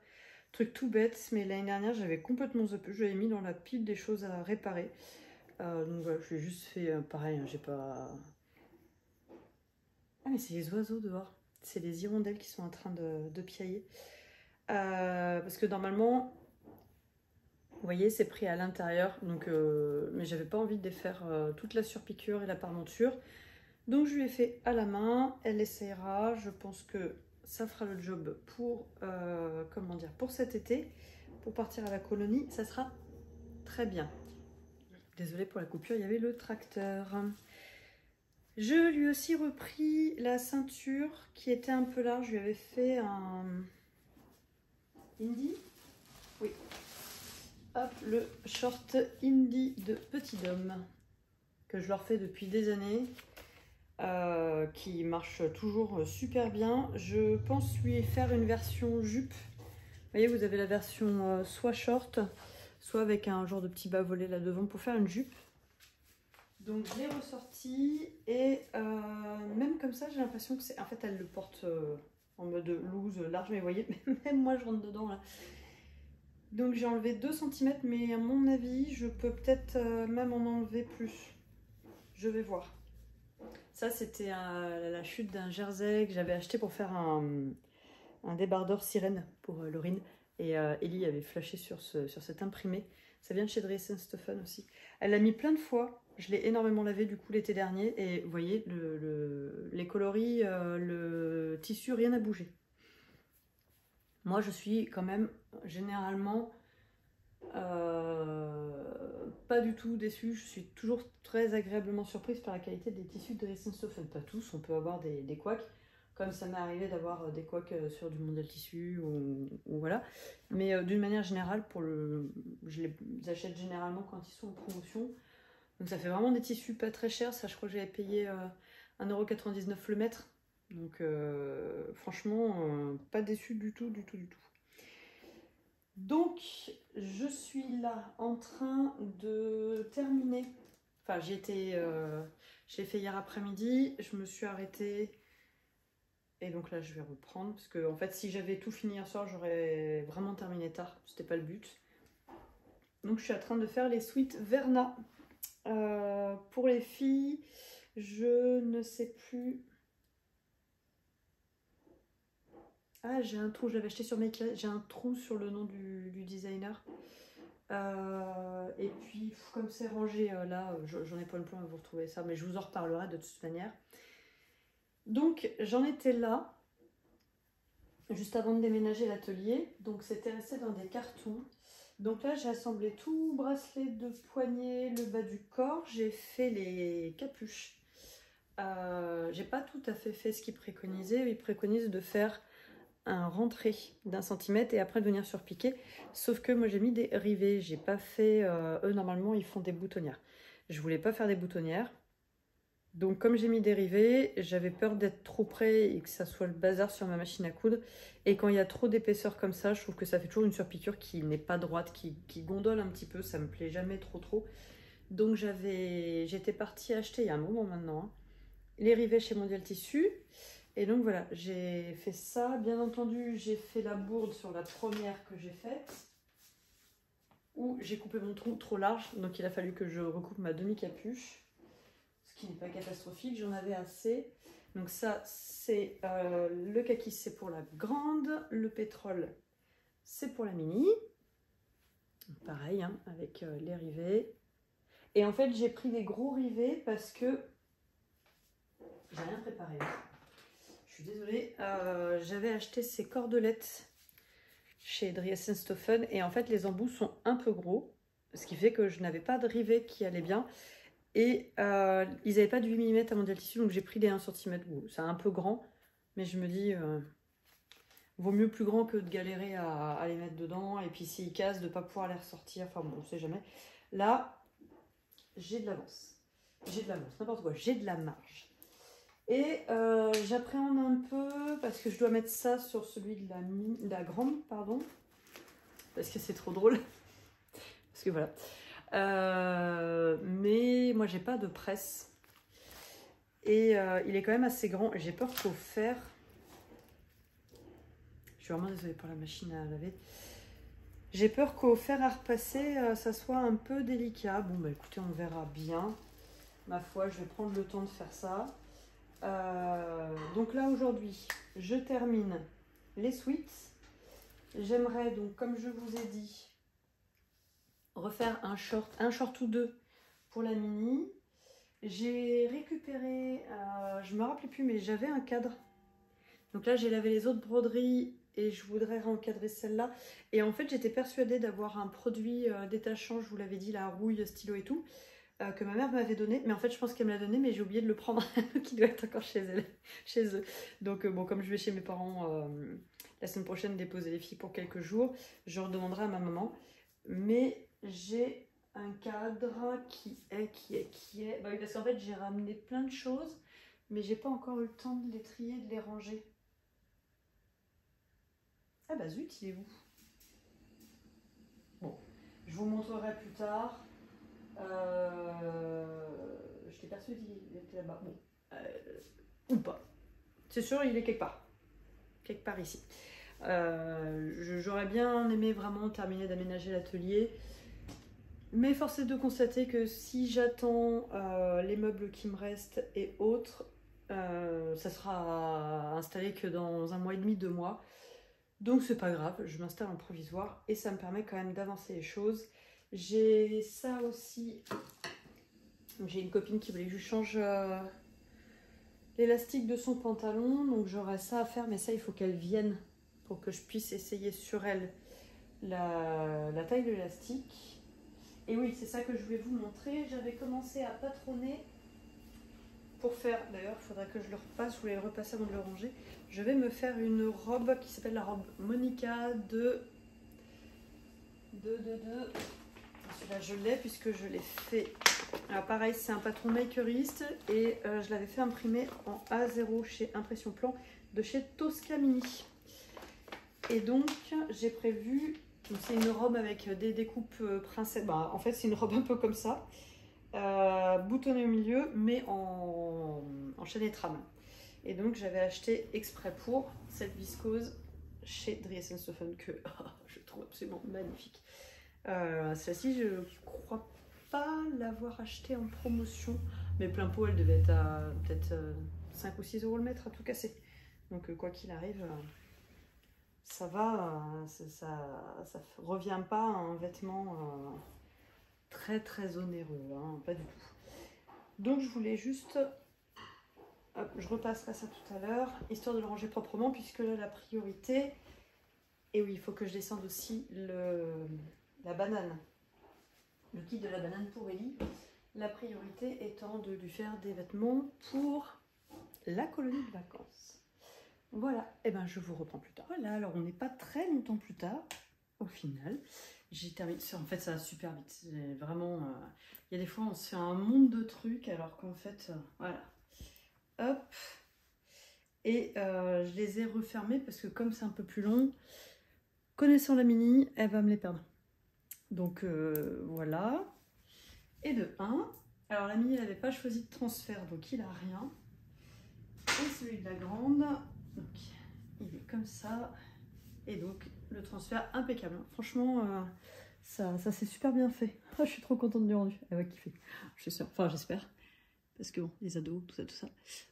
truc tout bête, mais l'année dernière j'avais complètement zappé, je l'avais mis dans la pile des choses à réparer. Donc voilà, je lui ai juste fait pareil, hein, j'ai pas... Ah mais c'est les oiseaux dehors, c'est les hirondelles qui sont en train de piailler. Parce que normalement, Vous voyez, c'est pris à l'intérieur, donc mais j'avais pas envie de défaire toute la surpiqûre et la parmenture. Donc je lui ai fait à la main, elle essayera, je pense que ça fera le job pour, comment dire, pour cet été, pour partir à la colonie, ça sera très bien. Désolée pour la coupure, il y avait le tracteur. Je lui ai aussi repris la ceinture qui était un peu large, je lui avais fait un indie. Oui. Hop, le short indie de Petit Homme, que je leur fais depuis des années. Qui marche toujours super bien. Je pense lui faire une version jupe. Vous voyez, vous avez la version soit short, soit avec un genre de petit bas volé là devant pour faire une jupe. Donc je l'ai ressorti et même comme ça, j'ai l'impression que c'est... En fait, elle le porte en mode loose, large, mais vous voyez, même moi je rentre dedans là. Donc j'ai enlevé 2 cm, mais à mon avis, je peux peut-être même en enlever plus. Je vais voir. Ça, c'était la chute d'un jersey que j'avais acheté pour faire un débardeur sirène pour Laurine. Et Ellie avait flashé sur cet imprimé. Ça vient de chez Dress & Stephen aussi. Elle l'a mis plein de fois. Je l'ai énormément lavé du coup l'été dernier. Et vous voyez, les coloris, le tissu, rien n'a bougé. Moi, je suis quand même généralement... pas du tout déçue, je suis toujours très agréablement surprise par la qualité des tissus de Dress & Stephen. Pas tous, on peut avoir des couacs, comme ça m'est arrivé d'avoir des couacs sur du Mondial Tissu ou voilà. Mais d'une manière générale, je les achète généralement quand ils sont en promotion. Donc ça fait vraiment des tissus pas très chers, ça je crois que j'avais payé 1,99 € le mètre. Donc franchement, pas déçue du tout, du tout, du tout. Donc, je suis là en train de terminer. Enfin, je l'ai fait hier après-midi. Je me suis arrêtée. Et donc là, je vais reprendre. Parce que, en fait, si j'avais tout fini hier soir, j'aurais vraiment terminé tard. C'était pas le but. Donc, je suis en train de faire les suites Verna. Pour les filles, je ne sais plus... Ah, j'ai un trou, je l'avais acheté sur Make. J'ai un trou sur le nom du designer. Et puis, comme c'est rangé là, j'en ai pas le plan à vous retrouver ça, mais je vous en reparlerai de toute manière. Donc, j'en étais là, juste avant de déménager l'atelier. Donc, c'était resté dans des cartons. Donc là, j'ai assemblé tout, bracelet de poignet, le bas du corps. J'ai fait les capuches. J'ai pas tout à fait ce qu'ils préconisaient. Ils préconisent de faire un rentré d'1 cm et après de venir surpiquer, sauf que moi j'ai mis des rivets, j'ai pas fait, eux normalement ils font des boutonnières, je voulais pas faire des boutonnières, donc comme j'ai mis des rivets, j'avais peur d'être trop près et que ça soit le bazar sur ma machine à coudre, et quand il y a trop d'épaisseur comme ça, je trouve que ça fait toujours une surpiqûre qui n'est pas droite, qui gondole un petit peu, ça me plaît jamais trop, donc j'étais partie acheter il y a un moment maintenant, hein, les rivets chez Mondial Tissu. Et donc voilà, j'ai fait ça. Bien entendu, j'ai fait la bourde sur la première que j'ai faite, où j'ai coupé mon trou trop large. Donc il a fallu que je recoupe ma demi-capuche, ce qui n'est pas catastrophique, j'en avais assez. Donc ça, c'est le kaki, c'est pour la grande. Le pétrole, c'est pour la mini. Pareil, hein, avec les rivets. Et en fait, j'ai pris des gros rivets parce que j'ai rien préparé. Je suis désolée, j'avais acheté ces cordelettes chez Dress & Stephen et en fait les embouts sont un peu gros, ce qui fait que je n'avais pas de rivet qui allait bien et ils n'avaient pas de 8 mm à Mondial Tissu, donc j'ai pris des 1 cm. Bon, c'est un peu grand, mais je me dis vaut mieux plus grand que de galérer à les mettre dedans et puis s'ils cassent de ne pas pouvoir les ressortir, enfin bon, on sait jamais. Là, j'ai de l'avance, n'importe quoi, j'ai de la marge. Et j'appréhende un peu parce que je dois mettre ça sur celui de la grande, pardon, parce que c'est trop drôle. Parce que voilà. Mais moi j'ai pas de presse et il est quand même assez grand. J'ai peur qu'au fer, je suis vraiment désolée pour la machine à laver. J'ai peur qu'au fer à repasser, ça soit un peu délicat. Bon bah écoutez, on verra bien. Ma foi, je vais prendre le temps de faire ça. Donc là aujourd'hui je termine les suites. J'aimerais donc, comme je vous ai dit, refaire un short ou deux pour la mini. J'ai récupéré, je me rappelais plus, mais j'avais un cadre. Donc là, j'ai lavé les autres broderies et je voudrais rencadrer celle-là. Et en fait, j'étais persuadée d'avoir un produit détachant, je vous l'avais dit, la rouille, stylo et tout, que ma mère m'avait donné. Mais en fait, je pense qu'elle me l'a donné, mais j'ai oublié de le prendre, qui doit être encore chez elle, chez eux. Donc bon, comme je vais chez mes parents la semaine prochaine déposer les filles pour quelques jours, je redemanderai à ma maman. Mais j'ai un cadre qui est... Bah oui, parce qu'en fait, j'ai ramené plein de choses, mais j'ai pas encore eu le temps de les trier, de les ranger. Ah bah zut, il est où? Bon, je vous montrerai plus tard. Je t'ai persuadé qu'il était là-bas. Bon, ou pas. C'est sûr, il est quelque part. Quelque part ici. J'aurais bien aimé vraiment terminer d'aménager l'atelier. Mais force est de constater que si j'attends les meubles qui me restent et autres, ça sera installé que dans 1 mois et demi, 2 mois. Donc c'est pas grave, je m'installe en provisoire et ça me permet quand même d'avancer les choses. J'ai ça aussi. J'ai une copine qui voulait que je change l'élastique de son pantalon. Donc j'aurai ça à faire, mais ça il faut qu'elle vienne pour que je puisse essayer sur elle la taille de l'élastique. Et oui, c'est ça que je voulais vous montrer. J'avais commencé à patronner pour faire, d'ailleurs il faudra que je le repasse, je voulais le repasser avant de le ranger. Je vais me faire une robe qui s'appelle la robe Monica celui-là je l'ai puisque je l'ai fait. Alors pareil, c'est un patron makeriste et je l'avais fait imprimer en A0 chez Impression Plan de chez Toscamini. Et donc j'ai prévu, c'est une robe avec des découpes princesse, bah, en fait c'est une robe un peu comme ça, boutonnée au milieu mais en chaîne et trame. Et donc j'avais acheté exprès pour cette viscose chez Dries & Stoffen que je trouve absolument magnifique. Celle-ci je crois pas l'avoir achetée en promotion, mais plein pot elle devait être à peut-être 5 ou 6 euros le mètre à tout casser. Donc quoi qu'il arrive, ça va, ça revient pas à un vêtement très très onéreux, hein, pas du tout. Donc je voulais juste... Hop, je repasserai ça tout à l'heure, histoire de le ranger proprement, puisque là, la priorité... Et oui, il faut que je descende aussi la banane. Le kit de la banane pour Ellie. La priorité étant de lui faire des vêtements pour la colonie de vacances. Voilà, et ben je vous reprends plus tard. Voilà, alors on n'est pas très longtemps plus tard, au final. J'ai terminé, en fait ça va super vite. Vraiment, il y a des fois on se fait un monde de trucs, alors qu'en fait, voilà. Hop, et je les ai refermés parce que comme c'est un peu plus long, connaissant la mini, elle va me les perdre. Donc voilà. Et de 1, alors la mini elle n'avait pas choisi de transfert, donc il a rien. Et celui de la grande, donc il est comme ça. Et donc le transfert impeccable. Franchement, ça s'est super bien fait. Je suis trop contente du rendu. Elle va kiffer. Je suis sûre, enfin j'espère. Parce que bon, les ados, tout ça.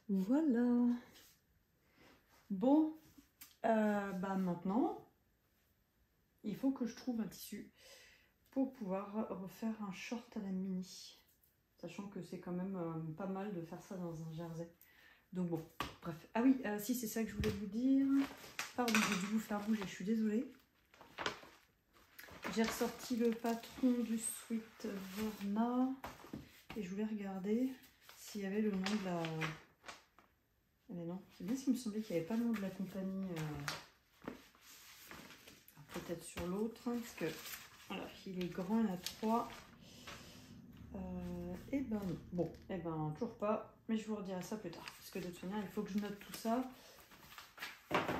Voilà. Bon, bah maintenant, il faut que je trouve un tissu pour pouvoir refaire un short à la mini. Sachant que c'est quand même pas mal de faire ça dans un jersey. Donc bon, bref. Ah oui, si c'est ça que je voulais vous dire. Pardon, j'ai dû vous faire bouger, je suis désolée. J'ai ressorti le patron du Sweet Verna. Et je voulais regarder s'il y avait le nom de la... Mais non, c'est bien ce qu'il me semblait qu'il n'y avait pas le nom de la compagnie. Peut-être sur l'autre, hein, parce que voilà, il est grand, il y en a 3. Et ben non. Bon, et ben toujours pas, mais je vous redirai ça plus tard. Parce que de toute manière, il faut que je note tout ça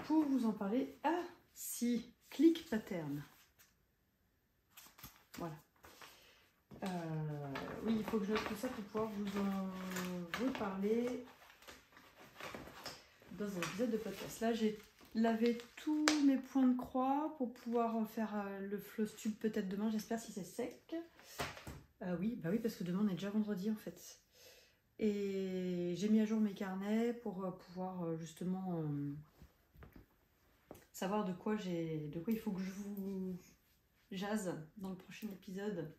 pour vous en parler. Ah, si, Click Pattern. Voilà. Oui, il faut que je note tout ça pour pouvoir vous en reparler dans un épisode de podcast. Là, j'ai lavé tous mes points de croix pour pouvoir faire le floss tube peut-être demain, j'espère, si c'est sec. Oui, bah oui, parce que demain on est déjà vendredi en fait. Et j'ai mis à jour mes carnets pour pouvoir justement savoir de quoi il faut que jazz dans le prochain épisode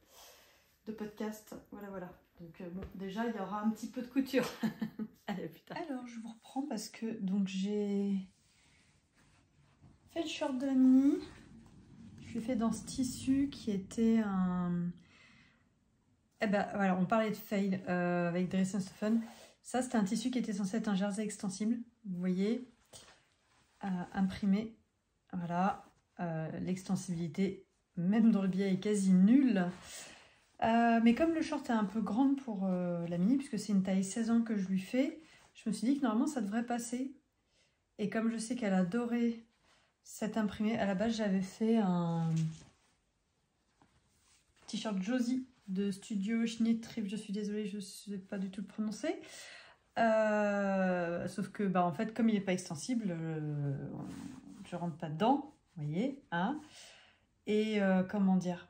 de podcast. Voilà, voilà. Donc bon, déjà, il y aura un petit peu de couture. Allez, putain. Alors, je vous reprends parce que donc j'ai fait le short de la mini. Je l'ai fait dans ce tissu qui était un... Eh ben voilà, on parlait de fail avec Dress & Stephen. Ça, c'était un tissu qui était censé être un jersey extensible. Vous voyez, imprimé. Voilà, l'extensibilité, même dans le billet, est quasi nulle. Mais comme le short est un peu grande pour la mini, puisque c'est une taille 16 ans que je lui fais, je me suis dit que normalement ça devrait passer. Et comme je sais qu'elle adorait cet imprimé, à la base j'avais fait un t-shirt Josie de Studio Schnitt-Triff, je suis désolée, je ne sais pas du tout le prononcer. Sauf que bah, en fait, comme il n'est pas extensible, je rentre pas dedans, vous voyez, hein. Et comment dire,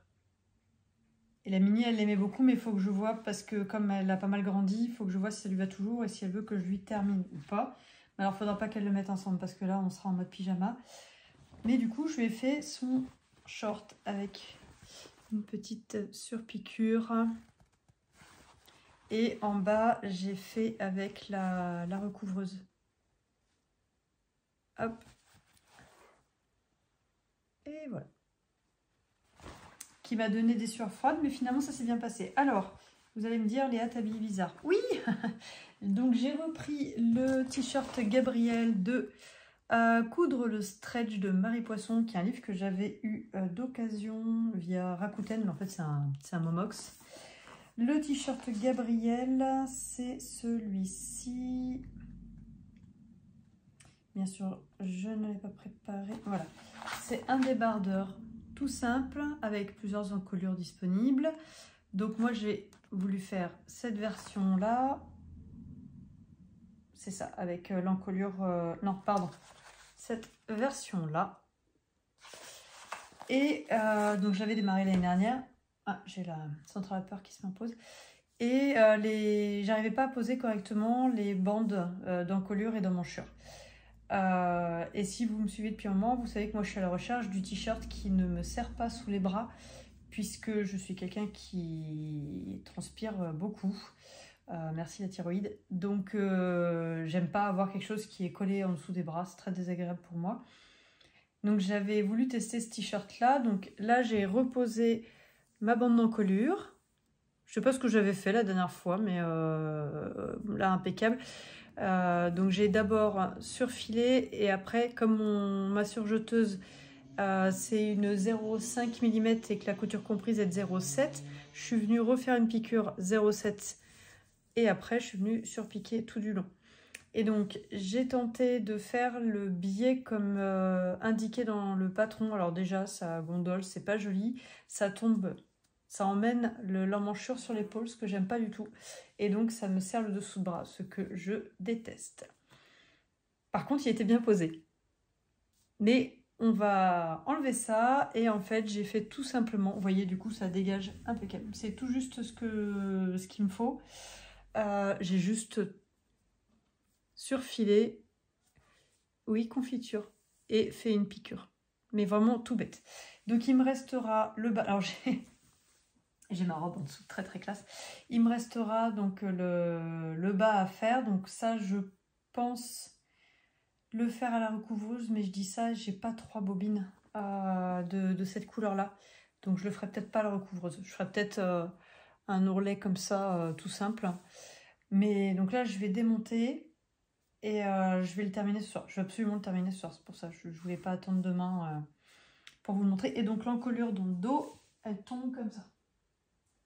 et la mini, elle l'aimait beaucoup, mais il faut que je vois, parce que comme elle a pas mal grandi, il faut que je vois si ça lui va toujours et si elle veut que je lui termine ou pas. Alors, il ne faudra pas qu'elle le mette ensemble, parce que là, on sera en mode pyjama. Mais du coup, je lui ai fait son short avec une petite surpiqûre. Et en bas, j'ai fait avec la recouvreuse. Hop. Et voilà. Qui m'a donné des sueurs froides, mais finalement, ça s'est bien passé. Alors, vous allez me dire, Léa, t'habilles bizarre. Oui. Donc, j'ai repris le t-shirt Gabrielle de Coudre le stretch de Marie Poisson, qui est un livre que j'avais eu d'occasion via Rakuten, mais en fait, c'est un Momox. Le t-shirt Gabrielle, c'est celui-ci. Bien sûr, je ne l'ai pas préparé. Voilà, c'est un débardeur tout simple avec plusieurs encolures disponibles. Donc moi, j'ai voulu faire cette version-là. C'est ça, avec l'encolure... non, pardon. Cette version-là. Et donc, j'avais démarré l'année dernière. Ah, j'ai la centrale à peur qui se m'impose. Et j'arrivais pas à poser correctement les bandes d'encolure et d'emmanchure. Et si vous me suivez depuis un moment, vous savez que moi je suis à la recherche du t-shirt qui ne me serre pas sous les bras, puisque je suis quelqu'un qui transpire beaucoup. Merci la thyroïde. Donc j'aime pas avoir quelque chose qui est collé en dessous des bras, c'est très désagréable pour moi. Donc j'avais voulu tester ce t-shirt là. Donc là j'ai reposé ma bande d'encolure. Je sais pas ce que j'avais fait la dernière fois, mais là impeccable. Donc j'ai d'abord surfilé et après, comme ma surjeteuse c'est une 0,5 mm et que la couture comprise est de 0,7, je suis venue refaire une piqûre 0,7 et après je suis venue surpiquer tout du long. Et donc j'ai tenté de faire le biais comme indiqué dans le patron. Alors déjà ça gondole, c'est pas joli, ça tombe. Ça emmène l'emmanchure sur l'épaule, ce que j'aime pas du tout. Et donc, ça me serre le dessous de bras, ce que je déteste. Par contre, il était bien posé. Mais on va enlever ça. Et en fait, j'ai fait tout simplement... Vous voyez, du coup, ça dégage impeccable. C'est tout juste ce qu'il me faut. J'ai juste surfilé. Oui, confiture. Et fait une piqûre. Mais vraiment tout bête. Donc, il me restera le bas. Alors, j'ai ma robe en dessous, très très classe. Il me restera donc le bas à faire. Donc ça, je pense le faire à la recouvreuse. Mais je dis ça, j'ai pas 3 bobines de cette couleur-là. Donc je le ferai peut-être pas à la recouvreuse. Je ferai peut-être un ourlet comme ça, tout simple. Mais donc là, je vais démonter. Et je vais le terminer ce soir. Je vais absolument le terminer ce soir. C'est pour ça que je ne voulais pas attendre demain pour vous le montrer. Et donc l'encolure dans le dos, elle tombe comme ça.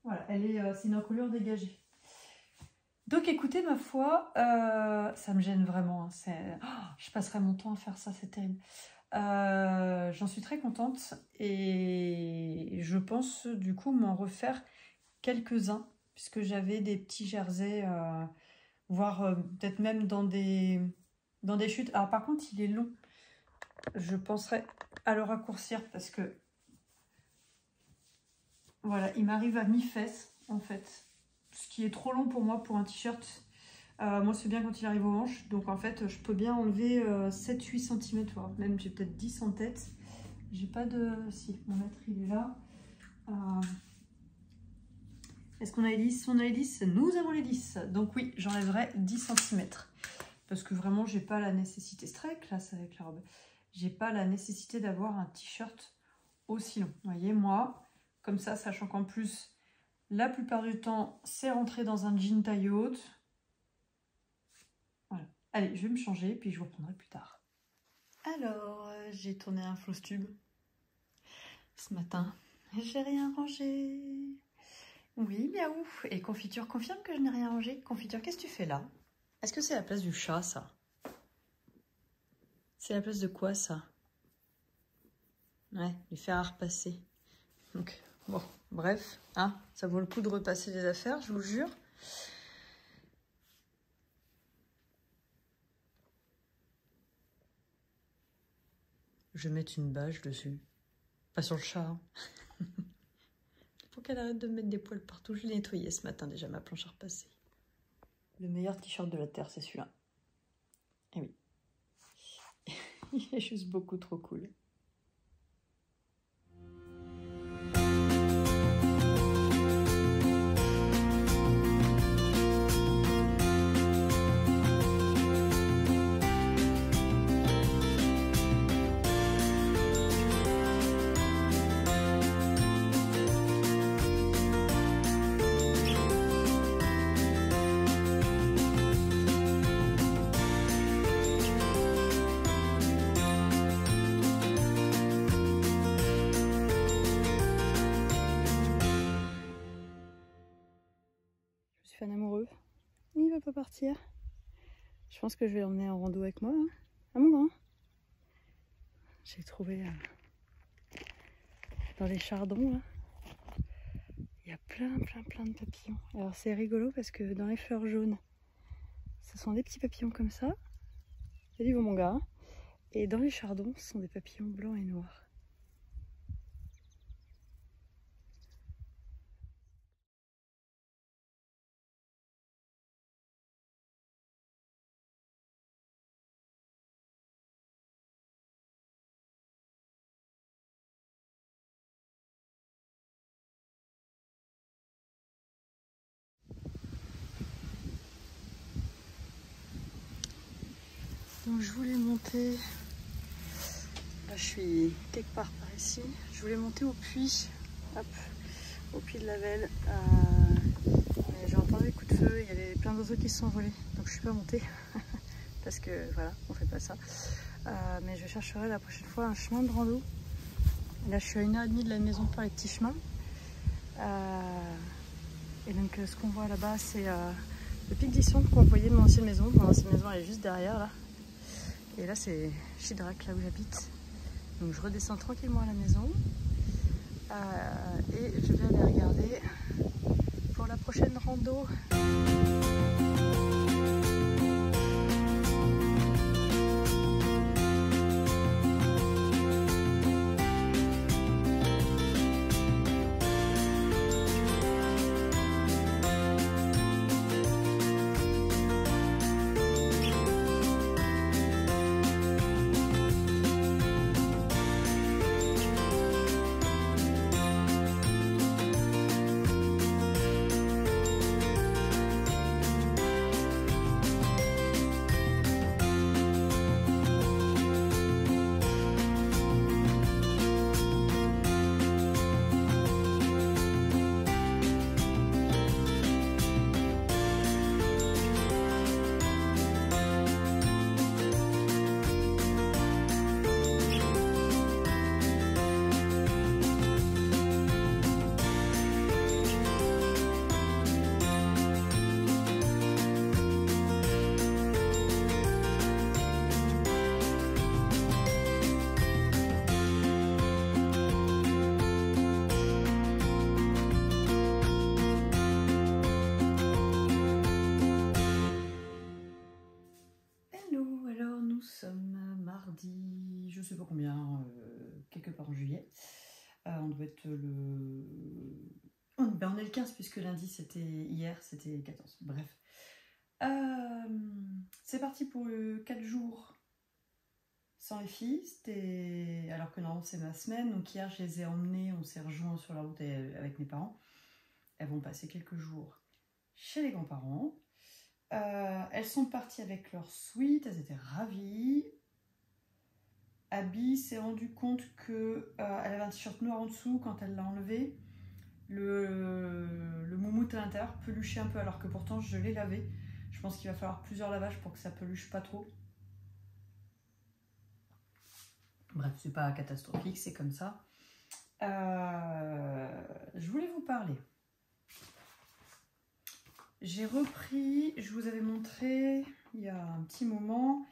Voilà, c'est une encolure dégagée. Donc écoutez, ma foi, ça me gêne vraiment. Hein, je passerai mon temps à faire ça, c'est terrible. J'en suis très contente et je pense du coup m'en refaire quelques-uns, puisque j'avais des petits jerseys, voire peut-être même dans des chutes. Alors par contre, il est long. Je penserais à le raccourcir parce que voilà, il m'arrive à mi-fesse en fait, ce qui est trop long pour moi pour un t-shirt. Moi c'est bien quand il arrive aux hanches, donc en fait je peux bien enlever 7-8 cm, même j'ai peut-être 10 en tête. J'ai pas de... Si, mon mètre il est là. Est-ce qu'on a les 10? On a les 10. Nous avons les 10. Donc oui, j'enlèverai 10 cm. Parce que vraiment, j'ai pas la nécessité. C'est très classe avec la robe. J'ai pas la nécessité d'avoir un t-shirt aussi long. Vous voyez, moi, comme ça, sachant qu'en plus, la plupart du temps, c'est rentré dans un jean taille haute. Voilà. Allez, je vais me changer, puis je vous reprendrai plus tard. Alors, j'ai tourné un floss tube ce matin. J'ai rien rangé. Oui, miaou. Et Confiture confirme que je n'ai rien rangé. Confiture, qu'est-ce que tu fais là? Est-ce que c'est la place du chat, ça? C'est la place de quoi, ça? Ouais, lui faire à repasser. Donc, bon, bref, hein, ça vaut le coup de repasser les affaires, je vous jure. Je vais mettre une bâche dessus. Pas sur le chat, hein. Faut qu'elle arrête de mettre des poils partout. Je l'ai nettoyé ce matin déjà, ma planche à repasser. Le meilleur t-shirt de la Terre, c'est celui-là. Eh oui. Il est juste beaucoup trop cool. Fan amoureux, il va pas partir. Je pense que je vais l'emmener en rando avec moi, hein. Ah mon grand. J'ai trouvé dans les chardons là, il y a plein de papillons. Alors c'est rigolo parce que dans les fleurs jaunes, ce sont des petits papillons comme ça. Salut mon gars. Et dans les chardons, ce sont des papillons blancs et noirs. Donc je voulais monter, là je suis quelque part par ici, je voulais monter au puits, hop, au pied de la Velle, mais j'ai entendu des coups de feu, il y avait plein d'oiseaux qui se sont envolés, donc je suis pas montée, parce que voilà, on fait pas ça, mais je chercherai la prochaine fois un chemin de rando. Là je suis à 1h30 de la maison pour les petits chemins, et donc ce qu'on voit là-bas c'est le pic d'Isson qu'on voyait de mon ancienne maison. Mon ancienne maison elle est juste derrière là. Et là c'est Chidrac, là où j'habite. Donc je redescends tranquillement à la maison. Et je vais aller regarder pour la prochaine rando. Je sais pas combien, quelque part en juillet. On doit être le... on est le 15 puisque lundi c'était hier, c'était 14. Bref. C'est parti pour 4 jours sans les filles, c'était... alors que normalement c'est ma semaine, donc hier je les ai emmenées, on s'est rejoints sur la route avec mes parents. Elles vont passer quelques jours chez les grands-parents. Elles sont parties avec leur suite, elles étaient ravies. Abby s'est rendu compte qu'elle avait un t-shirt noir en dessous quand elle l'a enlevé. Le moumoute à l'intérieur peluchait un peu alors que pourtant je l'ai lavé. Je pense qu'il va falloir plusieurs lavages pour que ça peluche pas trop. Bref, c'est pas catastrophique, c'est comme ça. Je voulais vous parler. J'ai repris, je vous avais montré il y a un petit moment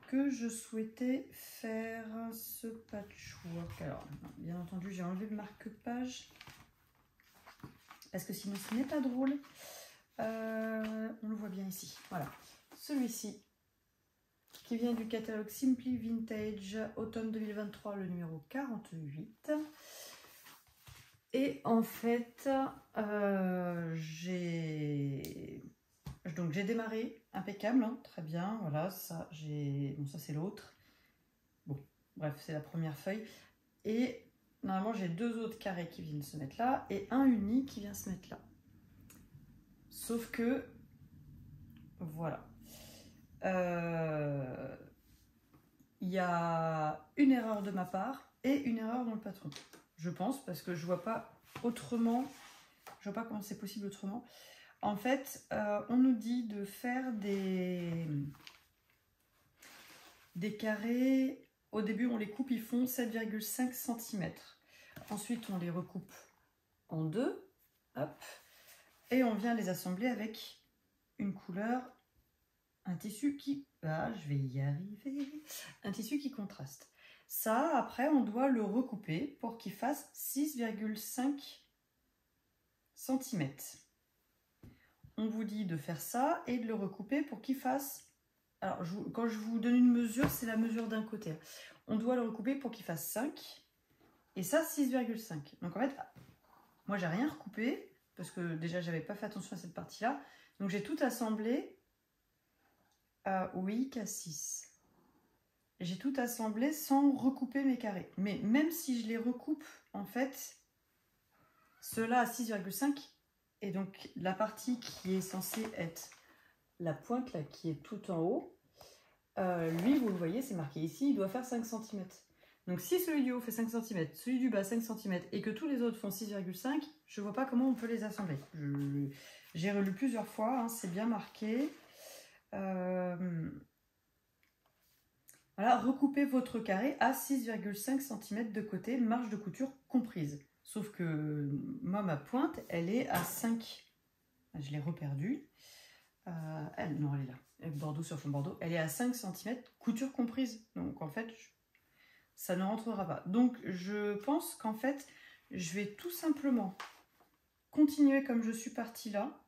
que je souhaitais faire ce patchwork. Alors, bien entendu, j'ai enlevé le marque-page parce que sinon ce n'est pas drôle. On le voit bien ici. Voilà, celui-ci qui vient du catalogue Simply Vintage automne 2023, le numéro 48. Et en fait, j'ai démarré impeccable, hein, très bien. Voilà, ça, bon, ça c'est l'autre. Bon, bref, c'est la première feuille. Et normalement, j'ai deux autres carrés qui viennent se mettre là et un uni qui vient se mettre là. Sauf que, voilà. Il y a une erreur de ma part et une erreur dans le patron. Je pense, parce que je vois pas autrement, je vois pas comment c'est possible autrement. En fait, on nous dit de faire des carrés. Au début, on les coupe, ils font 7,5 cm. Ensuite, on les recoupe en deux, hop, et on vient les assembler avec une couleur, un tissu qui... Ah, je vais y arriver. Un tissu qui contraste. Ça, après, on doit le recouper pour qu'il fasse 6,5 cm. On vous dit de faire ça et de le recouper pour qu'il fasse... Alors, quand je vous donne une mesure, c'est la mesure d'un côté. On doit le recouper pour qu'il fasse 5 et ça, 6,5. Donc, en fait, moi, j'ai rien recoupé parce que déjà, j'avais pas fait attention à cette partie-là. Donc, j'ai tout assemblé oui, qu'à 6. J'ai tout assemblé sans recouper mes carrés. Mais même si je les recoupe, en fait, ceux-là à 6,5, et donc la partie qui est censée être la pointe là, qui est tout en haut, lui, vous le voyez, c'est marqué ici, il doit faire 5 cm. Donc si celui du haut fait 5 cm, celui du bas 5 cm, et que tous les autres font 6,5, je ne vois pas comment on peut les assembler. J'ai relu plusieurs fois, hein, c'est bien marqué. Voilà, recoupez votre carré à 6,5 cm de côté, marge de couture comprise. Sauf que moi, ma pointe, elle est à 5. Je l'ai reperdue. Non, elle est là. Bordeaux sur fond bordeaux. Elle est à 5 cm, couture comprise. Donc, en fait, ça ne rentrera pas. Donc, je pense qu'en fait, je vais tout simplement continuer comme je suis partie là.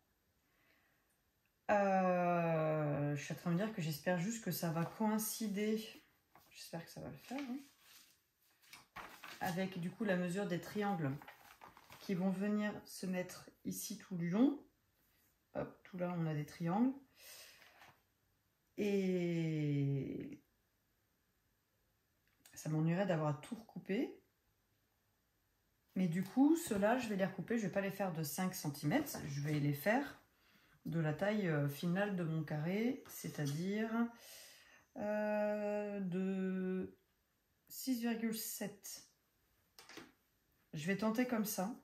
Je suis en train de me dire que j'espère juste que ça va coïncider. J'espère que ça va le faire. Hein. Avec du coup la mesure des triangles qui vont venir se mettre ici tout le long. Hop, tout là on a des triangles. Et ça m'ennuierait d'avoir à tout recouper. Mais du coup, ceux-là, je vais les recouper. Je ne vais pas les faire de 5 cm. Je vais les faire de la taille finale de mon carré, c'est-à-dire de 6,7. Je vais tenter comme ça.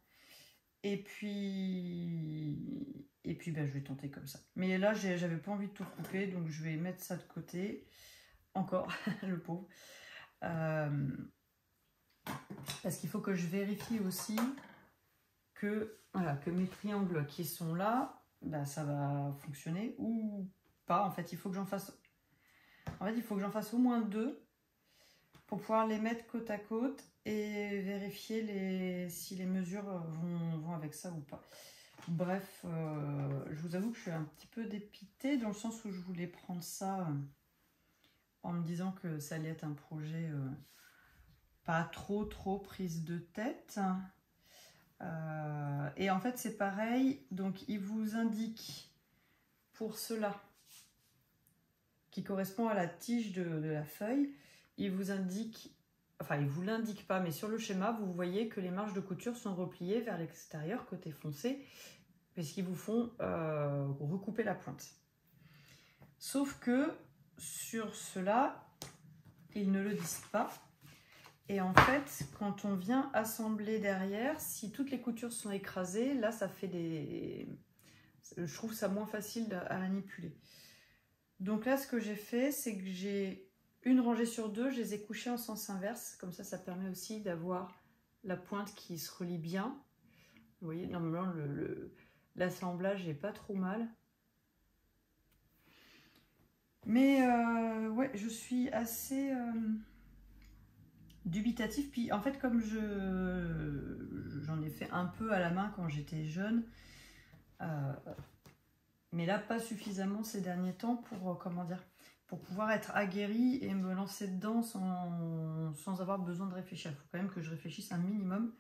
Et puis ben, je vais tenter comme ça. Mais là, j'avais pas envie de tout recouper, donc je vais mettre ça de côté. Encore, le pauvre. Parce qu'il faut que je vérifie aussi que, voilà, que mes triangles qui sont là, ben, ça va fonctionner ou pas. En fait, il faut que j'en fasse... En fait, il faut que j'en fasse au moins 2 pour pouvoir les mettre côte à côte et vérifier si les mesures vont avec ça ou pas. Bref, je vous avoue que je suis un petit peu dépitée dans le sens où je voulais prendre ça en me disant que ça allait être un projet pas trop prise de tête. Et en fait, c'est pareil. Donc, il vous indique pour cela qui correspond à la tige de la feuille, il vous indique, enfin il vous l'indique pas, mais sur le schéma, vous voyez que les marges de couture sont repliées vers l'extérieur, côté foncé, puisqu'ils vous font recouper la pointe. Sauf que sur cela, ils ne le disent pas. Et en fait, quand on vient assembler derrière, si toutes les coutures sont écrasées, là, ça fait des... Je trouve ça moins facile à manipuler. Donc là, ce que j'ai fait, c'est que j'ai une rangée sur deux, je les ai couchées en sens inverse. Comme ça permet aussi d'avoir la pointe qui se relie bien. Vous voyez, normalement, l'assemblage n'est pas trop mal. Mais ouais, je suis assez... dubitatif, puis en fait comme j'en ai fait un peu à la main quand j'étais jeune, mais là pas suffisamment ces derniers temps pour comment dire, pour pouvoir être aguerrie et me lancer dedans sans avoir besoin de réfléchir. Il faut quand même que je réfléchisse un minimum.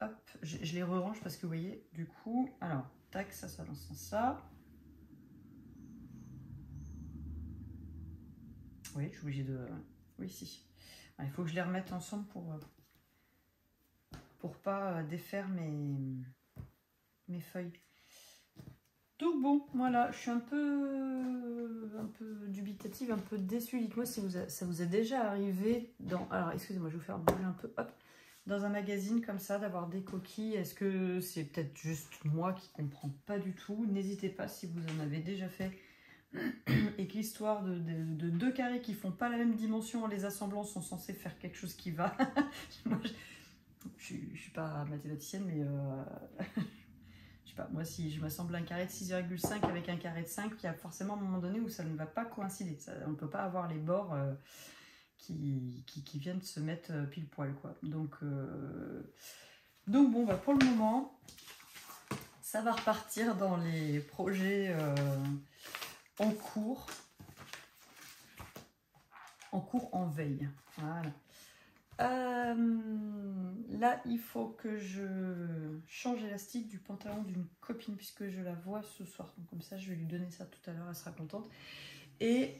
Hop, je les re-range parce que vous voyez du coup, alors tac, ça dans ce sens ça. Oui, je suis obligée de... Oui, si. Il faut que je les remette ensemble pour pas défaire mes feuilles. Donc bon, voilà, je suis un peu dubitative, un peu déçue. Dites-moi si ça vous est déjà arrivé dans... Alors, excusez-moi, je vais vous faire bouger un peu. Hop, dans un magazine comme ça, d'avoir des coquilles. Est-ce que c'est peut-être juste moi qui ne comprends pas du tout? N'hésitez pas si vous en avez déjà fait. Et que l'histoire de deux carrés qui font pas la même dimension en les assemblant sont censés faire quelque chose qui va. Moi, je suis pas mathématicienne, mais je sais pas, moi si je m'assemble un carré de 6,5 avec un carré de 5, il y a forcément un moment donné où ça ne va pas coïncider. Ça, on ne peut pas avoir les bords qui viennent se mettre pile poil, quoi. Donc bon, bah, pour le moment, ça va repartir dans les projets en cours en veille. Voilà. Là, il faut que je change l'élastique du pantalon d'une copine puisque je la vois ce soir. Donc, comme ça, je vais lui donner ça tout à l'heure, elle sera contente. Et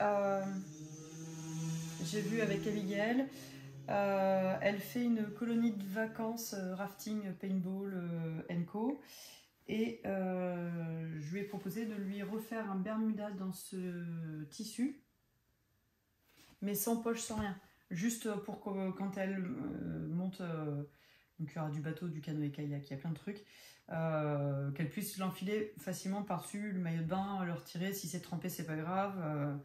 j'ai vu avec Abigail, elle fait une colonie de vacances rafting, paintball, co. Et je lui ai proposé de lui refaire un bermuda dans ce tissu, mais sans poche, sans rien. Juste pour que quand elle monte, donc il y aura du bateau, du canoë-kayak, il y a plein de trucs, qu'elle puisse l'enfiler facilement par-dessus le maillot de bain, le retirer, si c'est trempé, c'est pas grave.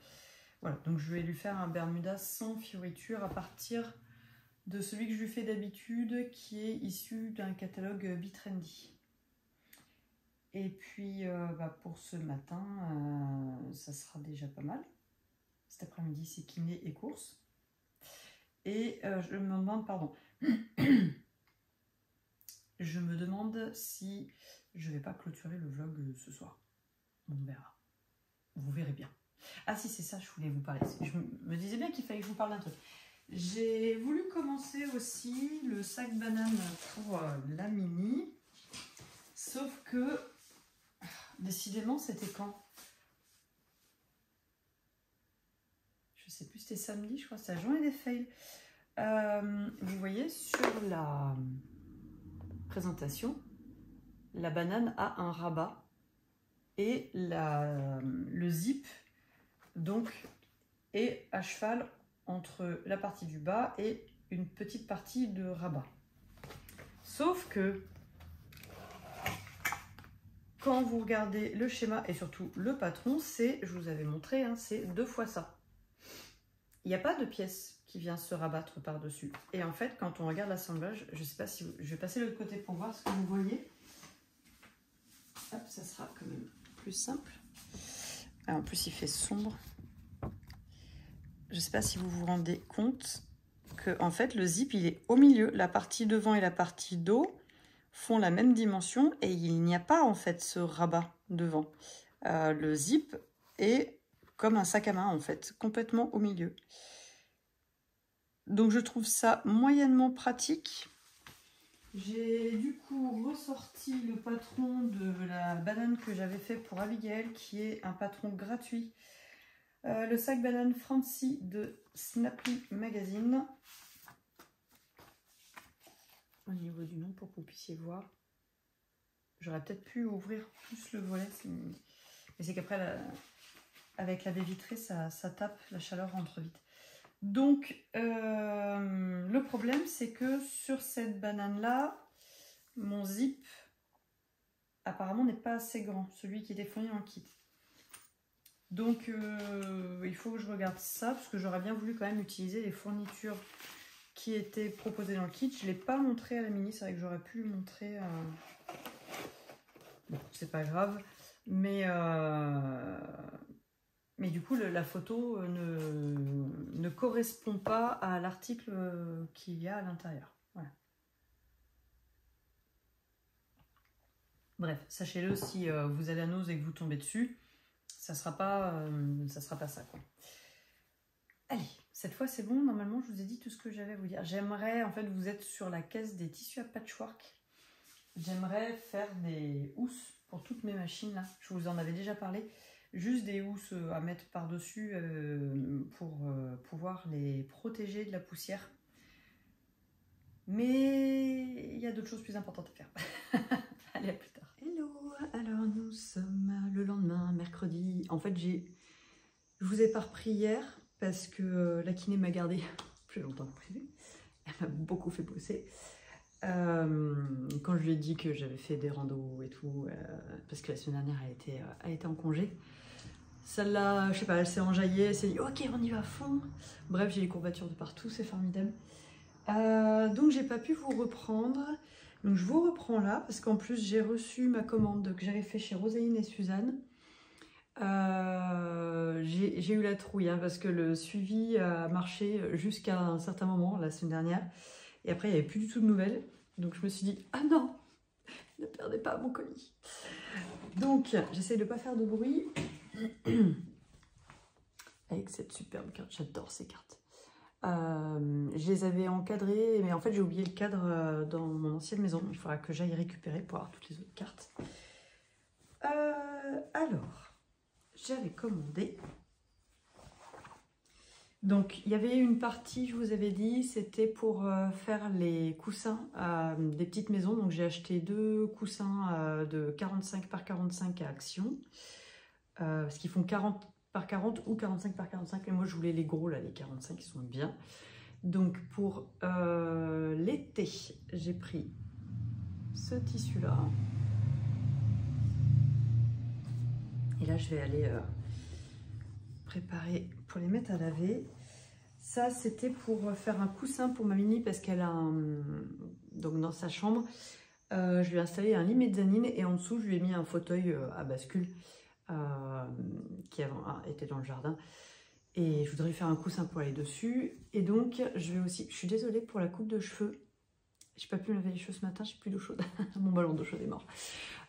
Voilà, donc je vais lui faire un bermuda sans fioriture à partir de celui que je lui fais d'habitude, qui est issu d'un catalogue Bitrendy. Et puis pour ce matin, ça sera déjà pas mal. Cet après-midi, c'est kiné et course. Et je me demande, pardon, je me demande si je vais pas clôturer le vlog ce soir. On verra. Vous verrez bien. Ah si, c'est ça, je voulais vous parler. Je me disais bien qu'il fallait que je vous parle d'un truc. J'ai voulu commencer aussi le sac banane pour la Mini. Sauf que, décidément, c'était quand? Je sais plus, c'était samedi, je crois, c'est la journée des fails. Vous voyez, sur la présentation, la banane a un rabat et le zip donc est à cheval entre la partie du bas et une petite partie de rabat. Sauf que quand vous regardez le schéma et surtout le patron, c'est, je vous avais montré, hein, c'est 2 fois ça. Il n'y a pas de pièce qui vient se rabattre par-dessus. Et en fait, quand on regarde l'assemblage, je ne sais pas si je vais passer de l'autre côté pour voir ce que vous voyez. Hop, ça sera quand même plus simple. Ah, en plus, il fait sombre. Je ne sais pas si vous vous rendez compte que en fait, le zip, il est au milieu. La partie devant et la partie dos font la même dimension et il n'y a pas en fait ce rabat devant. Le zip est comme un sac à main en fait, complètement au milieu. Donc je trouve ça moyennement pratique. J'ai du coup ressorti le patron de la banane que j'avais fait pour Abigail, qui est un patron gratuit Le sac banane Francie de Snappy Magazine. Au niveau du nom pour que vous puissiez voir. J'aurais peut-être pu ouvrir plus le volet. Mais c'est qu'après, avec la baie vitrée, ça tape, la chaleur rentre vite. Donc, le problème, c'est que sur cette banane-là, mon zip, apparemment, n'est pas assez grand. Celui qui était fourni en kit. Donc, il faut que je regarde ça, parce que j'aurais bien voulu quand même utiliser les fournitures qui étaient proposées dans le kit. Je ne l'ai pas montré à la mini, c'est vrai que j'aurais pu le montrer. Bon, c'est pas grave, mais du coup, la photo ne correspond pas à l'article qu'il y a à l'intérieur. Voilà. Bref, sachez-le, si vous allez à Nose et que vous tombez dessus, ça sera pas ça, quoi. Allez, cette fois c'est bon, normalement je vous ai dit tout ce que j'avais à vous dire. J'aimerais, en fait, vous êtes sur la caisse des tissus à patchwork. J'aimerais faire des housses pour toutes mes machines là. Je vous en avais déjà parlé. Juste des housses à mettre par-dessus pour pouvoir les protéger de la poussière. Mais il y a d'autres choses plus importantes à faire. Allez, à plus tard. Hello, alors nous sommes le lendemain, mercredi. En fait, je vous ai pas repris hier parce que la kiné m'a gardé plus longtemps que prévu. Elle m'a beaucoup fait bosser. Quand je lui ai dit que j'avais fait des randos et tout, parce que la semaine dernière elle était en congé, celle-là, je sais pas, elle s'est enjaillée, elle s'est dit ok on y va à fond. Bref, j'ai les courbatures de partout, c'est formidable. Donc j'ai pas pu vous reprendre, donc je vous reprends là parce qu'en plus j'ai reçu ma commande que j'avais fait chez Rosaline et Suzanne. J'ai eu la trouille hein, parce que le suivi a marché jusqu'à un certain moment la semaine dernière et après il n'y avait plus du tout de nouvelles, donc je me suis dit ah non, ne perdez pas mon colis. Donc j'essaie de ne pas faire de bruit avec cette superbe carte, j'adore ces cartes. Je les avais encadrées mais en fait j'ai oublié le cadre dans mon ancienne maison, il faudra que j'aille récupérer pour avoir toutes les autres cartes. Alors j'avais commandé. Donc, il y avait une partie, je vous avais dit, c'était pour faire les coussins des petites maisons. Donc, j'ai acheté 2 coussins de 45 par 45 à Action. Parce qu'ils font 40 par 40 ou 45 par 45. Et moi, je voulais les gros, là, les 45, qui sont bien. Donc, pour l'été, j'ai pris ce tissu-là. Et là, je vais aller préparer pour les mettre à laver. Ça, c'était pour faire un coussin pour ma mini parce qu'elle a donc dans sa chambre, je lui ai installé un lit mezzanine et en dessous, je lui ai mis un fauteuil à bascule qui était dans le jardin. Et je voudrais lui faire un coussin pour aller dessus. Et donc, je vais aussi... Je suis désolée pour la coupe de cheveux. J'ai pas pu me laver les cheveux ce matin, j'ai plus d'eau chaude. Mon ballon d'eau chaude est mort.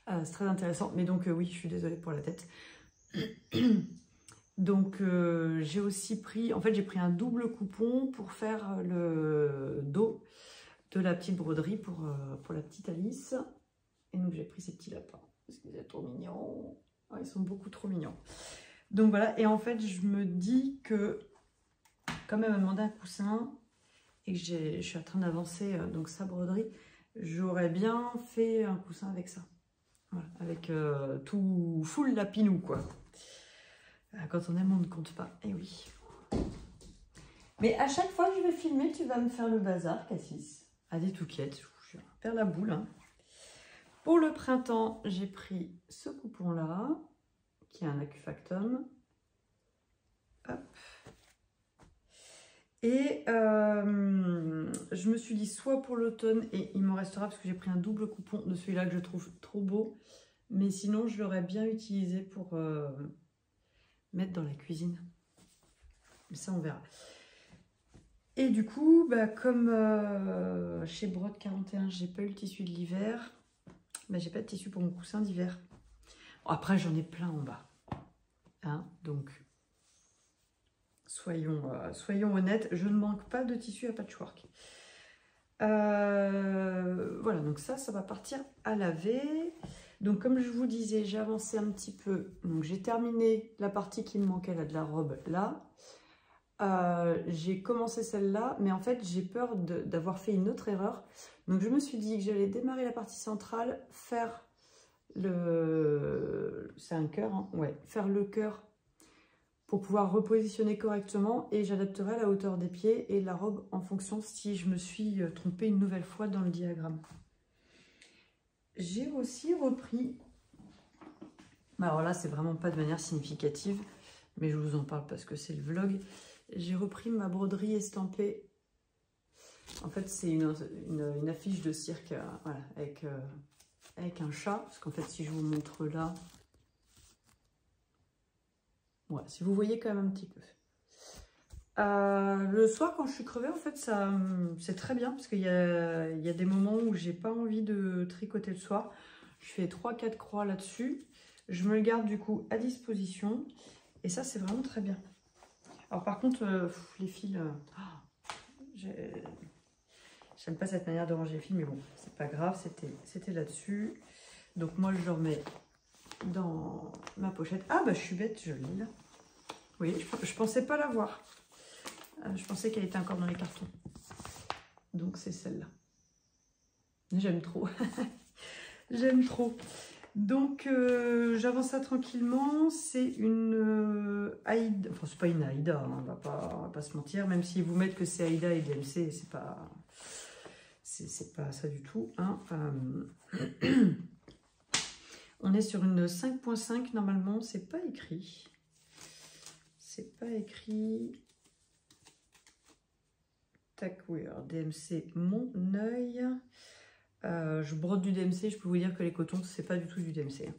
C'est très intéressant. Mais donc, oui, je suis désolée pour la tête. Donc j'ai aussi pris, en fait j'ai pris un double coupon pour faire le dos de la petite broderie pour la petite Alice. Et donc j'ai pris ces petits lapins, parce qu'ils sont trop mignons. Oh, ils sont beaucoup trop mignons. Donc voilà, et en fait je me dis que, comme elle m'a demandé un coussin, et que je suis en train d'avancer donc sa broderie, j'aurais bien fait un coussin avec ça. Voilà, avec tout full lapinou quoi. Quand on aime, on ne compte pas. Eh oui. Mais à chaque fois que je vais filmer, tu vas me faire le bazar, Cassis. À des touquettes. Je vais faire la boule. Hein. Pour le printemps, j'ai pris ce coupon-là, qui est un Acufactum. Hop. Et je me suis dit, soit pour l'automne, et il m'en restera parce que j'ai pris un double coupon de celui-là que je trouve trop beau. Mais sinon, je l'aurais bien utilisé pour... mettre dans la cuisine. Mais ça, on verra. Et du coup, bah, comme chez Brode 41, j'ai pas eu le tissu de l'hiver, bah, j'ai pas de tissu pour mon coussin d'hiver. Bon, après, j'en ai plein en bas. Hein, donc, soyons honnêtes, je ne manque pas de tissu à patchwork. Voilà, donc ça va partir à laver. Donc comme je vous disais, j'ai avancé un petit peu. Donc j'ai terminé la partie qui me manquait là de la robe là. J'ai commencé celle-là, mais en fait j'ai peur d'avoir fait une autre erreur. Donc je me suis dit que j'allais démarrer la partie centrale, faire le... c'est un cœur, hein, ouais, faire le cœur pour pouvoir repositionner correctement et j'adapterai la hauteur des pieds et la robe en fonction si je me suis trompée une nouvelle fois dans le diagramme. J'ai aussi repris, alors là c'est vraiment pas de manière significative, mais je vous en parle parce que c'est le vlog. J'ai repris ma broderie estampée. En fait, c'est une affiche de cirque voilà, avec un chat. Parce qu'en fait, si je vous montre là, voilà, si vous voyez quand même un petit peu. Le soir, quand je suis crevée, en fait, c'est très bien. Parce qu'il y a des moments où j'ai pas envie de tricoter le soir. Je fais 3-4 croix là-dessus. Je me le garde du coup à disposition. Et ça, c'est vraiment très bien. Alors par contre, les fils, j'aime pas cette manière de ranger les fils, mais bon, c'est pas grave, c'était là-dessus. Donc moi, je le remets dans ma pochette. Ah bah je suis bête, je l'ai là. Oui, je pensais pas l'avoir. Je pensais qu'elle était encore dans les cartons. Donc c'est celle-là. J'aime trop. J'aime trop. Donc, j'avance ça tranquillement. C'est une Aïda. Enfin, c'est pas une Aïda, hein, on va pas se mentir. Même s'ils vous mettent que c'est Aïda et DMC, c'est pas ça du tout. Hein. On est sur une 5.5 normalement. C'est pas écrit. C'est pas écrit. Tac, oui, alors DMC, mon œil. Je brode du DMC, je peux vous dire que les cotons, c'est pas du tout du DMC.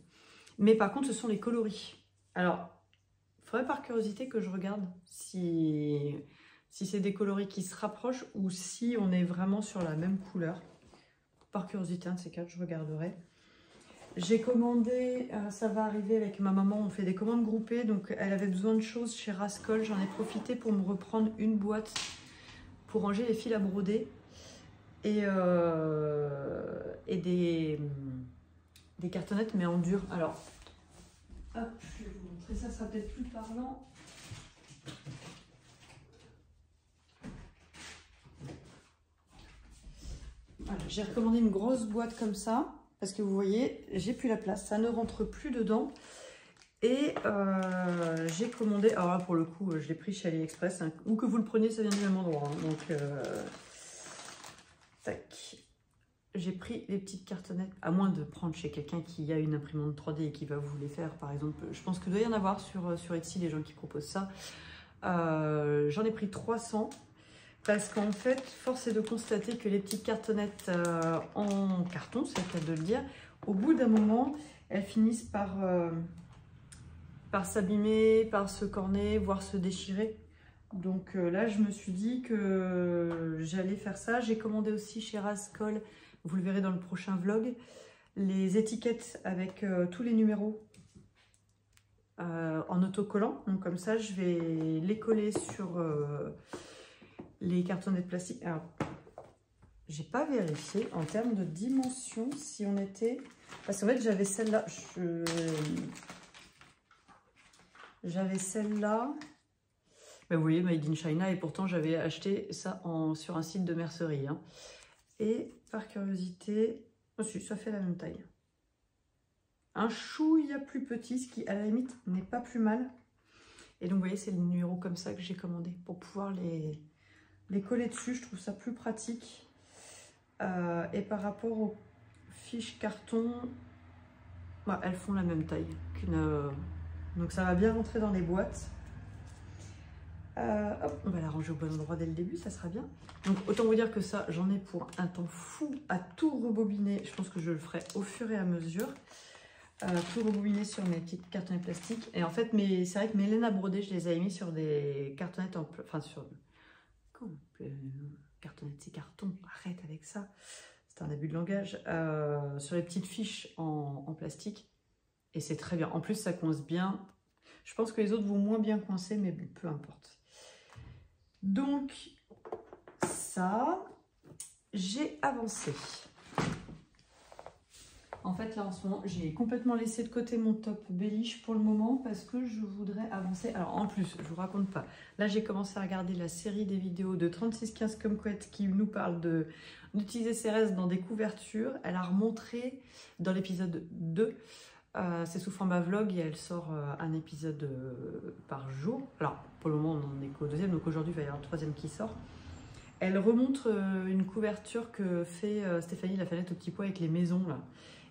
Mais par contre, ce sont les coloris. Alors, il faudrait par curiosité que je regarde si c'est des coloris qui se rapprochent ou si on est vraiment sur la même couleur. Par curiosité, un de ces quatre, je regarderai. J'ai commandé, ça va arriver avec ma maman, on fait des commandes groupées, donc elle avait besoin de choses chez Rascol. J'en ai profité pour me reprendre une boîte pour ranger les fils à broder. Et des cartonnettes mais en dur. Alors, hop, je vais vous montrer ça, sera peut-être plus parlant. Voilà, j'ai recommandé une grosse boîte comme ça, parce que vous voyez, j'ai plus la place, ça ne rentre plus dedans. Et j'ai commandé, alors là pour le coup, je l'ai pris chez AliExpress, hein, où que vous le preniez, ça vient du même endroit. Hein, donc, tac. J'ai pris les petites cartonnettes, à moins de prendre chez quelqu'un qui a une imprimante 3D et qui va vous les faire, par exemple. Je pense que doit y en avoir sur Etsy, les gens qui proposent ça. J'en ai pris 300 parce qu'en fait, force est de constater que les petites cartonnettes en carton, c'est le cas de le dire, au bout d'un moment, elles finissent par s'abîmer, par se corner, voire se déchirer. Donc là, je me suis dit que j'allais faire ça. J'ai commandé aussi chez Rascol, vous le verrez dans le prochain vlog, les étiquettes avec tous les numéros en autocollant. Donc comme ça, je vais les coller sur les cartonnettes plastiques. Alors, j'ai pas vérifié en termes de dimension si on était... Parce qu'en fait, j'avais celle-là. J'avais celle-là. Ben, vous voyez, Made in China, et pourtant j'avais acheté ça sur un site de mercerie. Hein. Et par curiosité, aussi, ça fait la même taille. Un chouïa plus petit, ce qui à la limite n'est pas plus mal. Et donc vous voyez, c'est le numéro comme ça que j'ai commandé pour pouvoir les coller dessus. Je trouve ça plus pratique. Et par rapport aux fiches carton, bah, elles font la même taille qu'une... donc ça va bien rentrer dans les boîtes. Hop, on va la ranger au bon endroit dès le début, ça sera bien. Donc autant vous dire que ça, j'en ai pour un temps fou à tout rebobiner. Je pense que je le ferai au fur et à mesure. Tout rebobiner sur mes petites cartonnettes plastiques. Et en fait, c'est vrai que mes laines à broder, je les avais mis sur des cartonnettes enfin sur... cartonnettes, c'est carton, arrête avec ça. C'est un abus de langage. Sur les petites fiches en plastique. Et c'est très bien. En plus, ça coince bien. Je pense que les autres vont moins bien coincer, mais bon, peu importe. Donc, ça, j'ai avancé. En fait, là, en ce moment, j'ai complètement laissé de côté mon top Bellish pour le moment parce que je voudrais avancer. Alors, en plus, je vous raconte pas. Là, j'ai commencé à regarder la série des vidéos de 3615 Kumquat qui nous parle d'utiliser CRS dans des couvertures. Elle a remontré dans l'épisode 2. C'est sous format vlog et elle sort un épisode par jour. Alors, pour le moment, on n'en est qu'au deuxième. Donc, aujourd'hui, il va y avoir le troisième qui sort. Elle remontre une couverture que fait Stéphanie Lafayette au petit pois avec les maisons, là.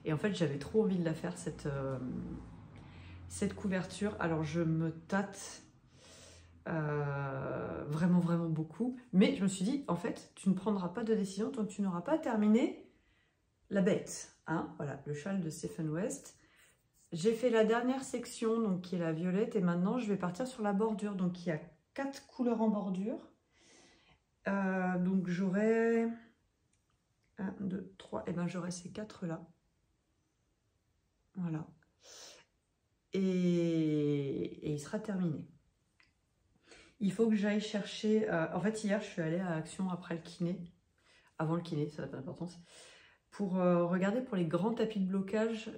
Et en fait, j'avais trop envie de la faire, cette couverture. Alors, je me tâte vraiment, vraiment beaucoup. Mais je me suis dit, en fait, tu ne prendras pas de décision tant que tu n'auras pas terminé la bête. Hein, voilà, le châle de Stephen West. J'ai fait la dernière section, donc qui est la violette. Et maintenant, je vais partir sur la bordure. Donc, il y a 4 couleurs en bordure. Donc, j'aurai 1, 2, 3. Et ben, j'aurai ces 4-là. Voilà. Et il sera terminé. Il faut que j'aille chercher... en fait, hier, je suis allée à Action après le kiné. Avant le kiné, ça n'a pas d'importance. Pour regarder pour les grands tapis de blocage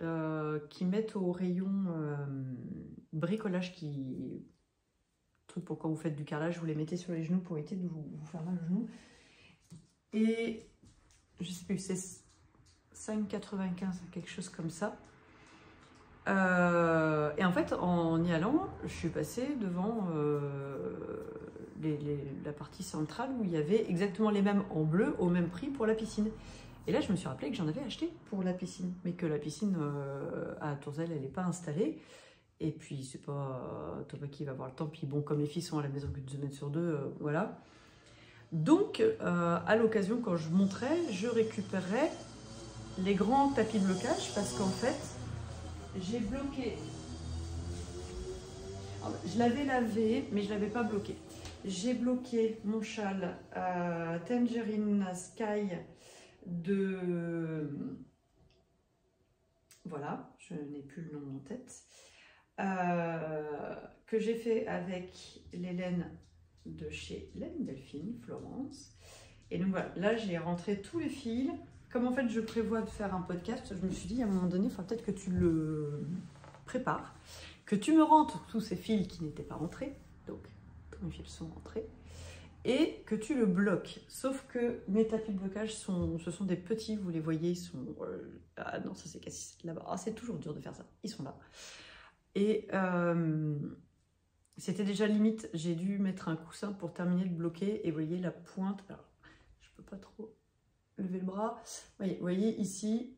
qui mettent au rayon bricolage qui... Truc pour quand vous faites du carrelage, vous les mettez sur les genoux pour éviter de vous faire mal aux genoux. Et je sais plus, c'est 5,95, quelque chose comme ça. Et en fait, en y allant, je suis passée devant la partie centrale où il y avait exactement les mêmes en bleu au même prix pour la piscine. Et là, je me suis rappelé que j'en avais acheté pour la piscine, mais que la piscine à Tourzel, elle n'est pas installée. Et puis, c'est pas Thomas qui va avoir le temps. Puis bon, comme les filles sont à la maison qu'une semaine sur deux, voilà. Donc, à l'occasion, quand je monterai, je récupérerai les grands tapis de blocage parce qu'en fait, j'ai bloqué. Alors, je l'avais lavé, mais je ne l'avais pas bloqué. J'ai bloqué mon châle Tangerine Sky de... Voilà, je n'ai plus le nom en tête. Que j'ai fait avec les laines de chez Laine Delphine, Florence. Et donc voilà, là j'ai rentré tous les fils. Comme en fait je prévois de faire un podcast, je me suis dit à un moment donné, il faudra peut-être que tu le prépares, que tu me rentres tous ces fils qui n'étaient pas rentrés, donc tous mes fils sont rentrés, et que tu le bloques. Sauf que mes tapis de blocage, ce sont des petits, vous les voyez, ils sont... ah non, ça c'est cassé là-bas. Ah, c'est toujours dur de faire ça, ils sont là. Et c'était déjà limite, j'ai dû mettre un coussin pour terminer de bloquer, et vous voyez la pointe, alors je peux pas trop lever le bras, vous voyez ici,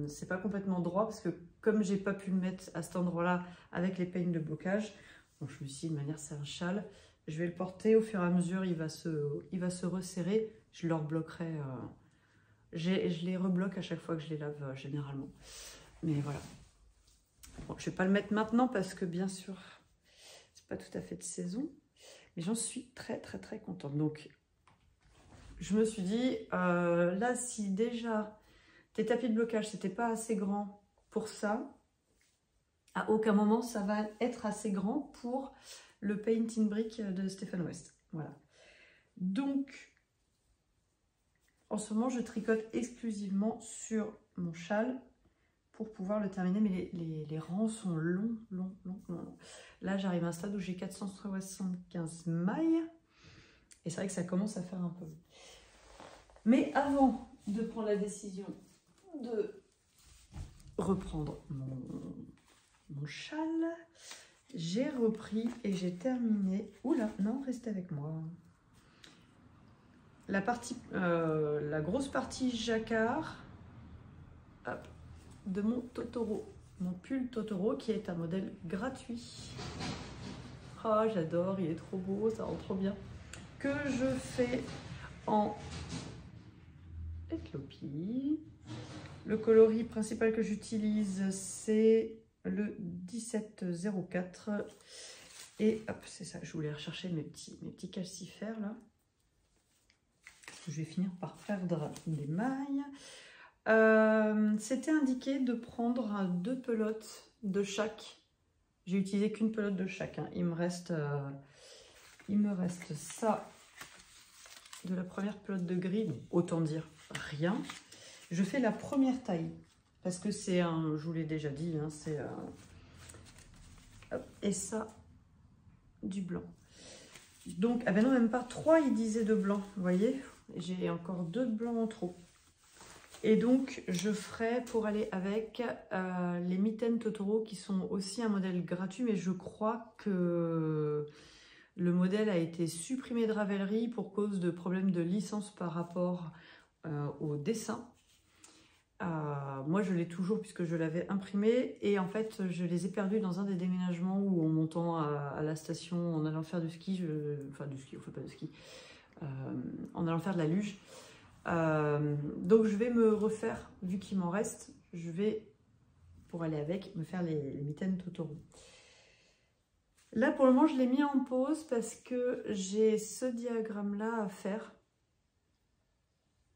c'est pas complètement droit, parce que comme j'ai pas pu le mettre à cet endroit-là avec les peignes de blocage, bon, je me suis dit, de manière c'est un châle, je vais le porter, au fur et à mesure il va se resserrer, je le rebloquerai, je les rebloque à chaque fois que je les lave généralement, mais voilà. Bon, je ne vais pas le mettre maintenant parce que bien sûr, c'est pas tout à fait de saison. Mais j'en suis très très très contente. Donc, je me suis dit, là, si déjà tes tapis de blocage, c'était pas assez grand pour ça, à aucun moment ça va être assez grand pour le Paint in Brick de Stephen West. Voilà. Donc, en ce moment, je tricote exclusivement sur mon châle pour pouvoir le terminer, mais les rangs sont longs. Là, j'arrive à un stade où j'ai 475 mailles, et c'est vrai que ça commence à faire un peu. Mais avant de prendre la décision de reprendre mon châle, j'ai repris et j'ai terminé... Oula, non, restez avec moi. La grosse partie jacquard, hop, de mon Totoro, mon pull Totoro qui est un modèle gratuit. Ah, j'adore, il est trop beau, ça rend trop bien. Que je fais en éclopie. Le coloris principal que j'utilise, c'est le 1704. Et hop, c'est ça, je voulais rechercher mes petits calcifères là. Je vais finir par perdre des mailles. C'était indiqué de prendre 2 pelotes de chaque. J'ai utilisé qu'une pelote de chaque. Hein. Il me reste ça de la première pelote de gris. Bon, autant dire rien. Je fais la première taille parce que c'est un, je vous l'ai déjà dit, hein, c'est et ça, du blanc. Donc, ah ben non, même pas 3, il disait de blanc, vous voyez, j'ai encore 2 de blanc en trop. Et donc, je ferai pour aller avec les mitaines Totoro, qui sont aussi un modèle gratuit, mais je crois que le modèle a été supprimé de Ravelry pour cause de problèmes de licence par rapport au dessin. Moi, je l'ai toujours puisque je l'avais imprimé et en fait, je les ai perdus dans un des déménagements où en montant à la station, en allant faire du ski, enfin du ski, on fait pas de ski, en allant faire de la luge. Donc, je vais me refaire, vu qu'il m'en reste, je vais, pour aller avec, me faire les mitaines Totoro. Là, pour le moment, je l'ai mis en pause parce que j'ai ce diagramme-là à faire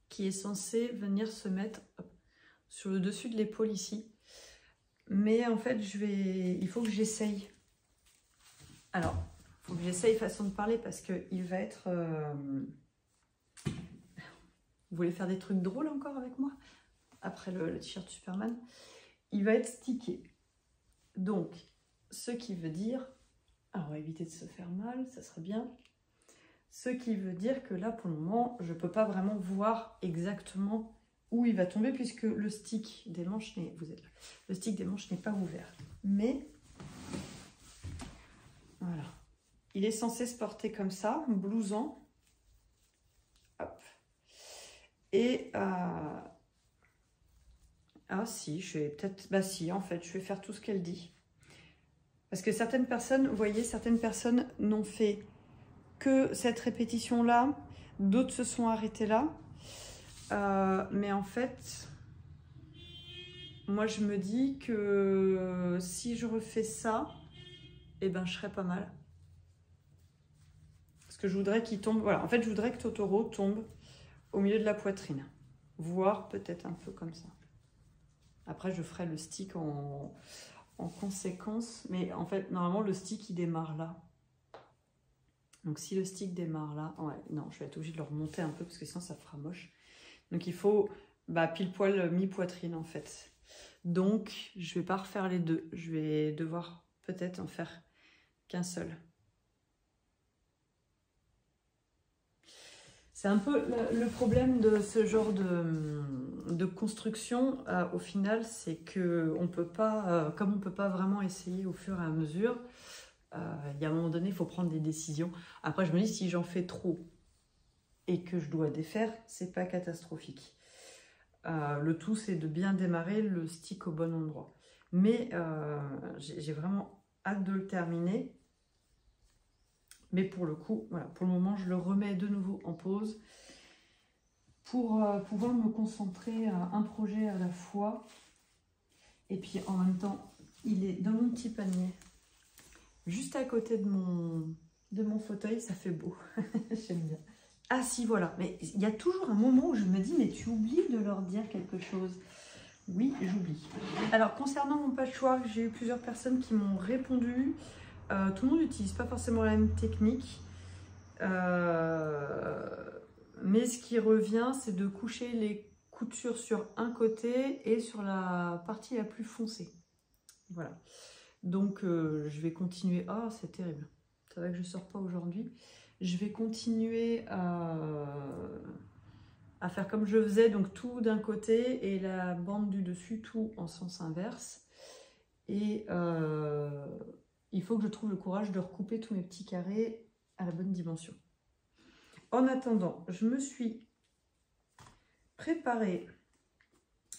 qui est censé venir se mettre sur le dessus de l'épaule ici. Mais en fait, il faut que j'essaye. Alors, il faut que j'essaye façon de parler parce qu'il va être... Vous voulez faire des trucs drôles encore avec moi? Après le t-shirt Superman. Il va être stické. Donc, ce qui veut dire... Alors, on va éviter de se faire mal, ça serait bien. Ce qui veut dire que là, pour le moment, je ne peux pas vraiment voir exactement où il va tomber puisque le stick des manches n'est... Vous êtes là. Le stick des manches n'est pas ouvert. Mais, voilà. Il est censé se porter comme ça, blousant. Hop. Et... Ah si, je vais peut-être... Bah si, en fait, je vais faire tout ce qu'elle dit. Parce que certaines personnes, vous voyez, certaines personnes n'ont fait que cette répétition-là. D'autres se sont arrêtées là. Mais en fait, moi, je me dis que si je refais ça, eh ben, je serais pas mal. Parce que je voudrais qu'il tombe... Voilà, en fait, je voudrais que Totoro tombe au milieu de la poitrine. Voire peut-être un peu comme ça. Après, je ferai le stick en conséquence. Mais en fait, normalement, le stick, il démarre là. Donc, si le stick démarre là... Ouais, non, je vais être obligée de le remonter un peu parce que sinon, ça fera moche. Donc, il faut pile poil mi-poitrine, en fait. Donc, je ne vais pas refaire les deux. Je vais devoir peut-être en faire qu'un seul. C'est un peu le problème de ce genre de construction, au final, c'est que on peut pas, comme on ne peut pas vraiment essayer au fur et à mesure, il y a un moment donné, il faut prendre des décisions. Après, je me dis, si j'en fais trop et que je dois défaire, c'est pas catastrophique. Le tout, c'est de bien démarrer le stick au bon endroit. Mais j'ai vraiment hâte de le terminer. Mais pour le coup, voilà, pour le moment, je le remets de nouveau en pause pour pouvoir me concentrer à un projet à la fois. Et puis en même temps, il est dans mon petit panier, juste à côté de mon fauteuil, ça fait beau. J'aime bien. Ah si, voilà, mais il y a toujours un moment où je me dis, mais tu oublies de leur dire quelque chose. Oui, j'oublie. Alors, concernant mon patchwork, j'ai eu plusieurs personnes qui m'ont répondu. Tout le monde n'utilise pas forcément la même technique. Mais ce qui revient, c'est de coucher les coutures sur un côté et sur la partie la plus foncée. Voilà. Donc, je vais continuer. Ah, c'est terrible. C'est vrai que je ne sors pas aujourd'hui. Je vais continuer à faire comme je faisais, donc tout d'un côté et la bande du dessus, tout en sens inverse. Et il faut que je trouve le courage de recouper tous mes petits carrés à la bonne dimension. En attendant, je me suis préparé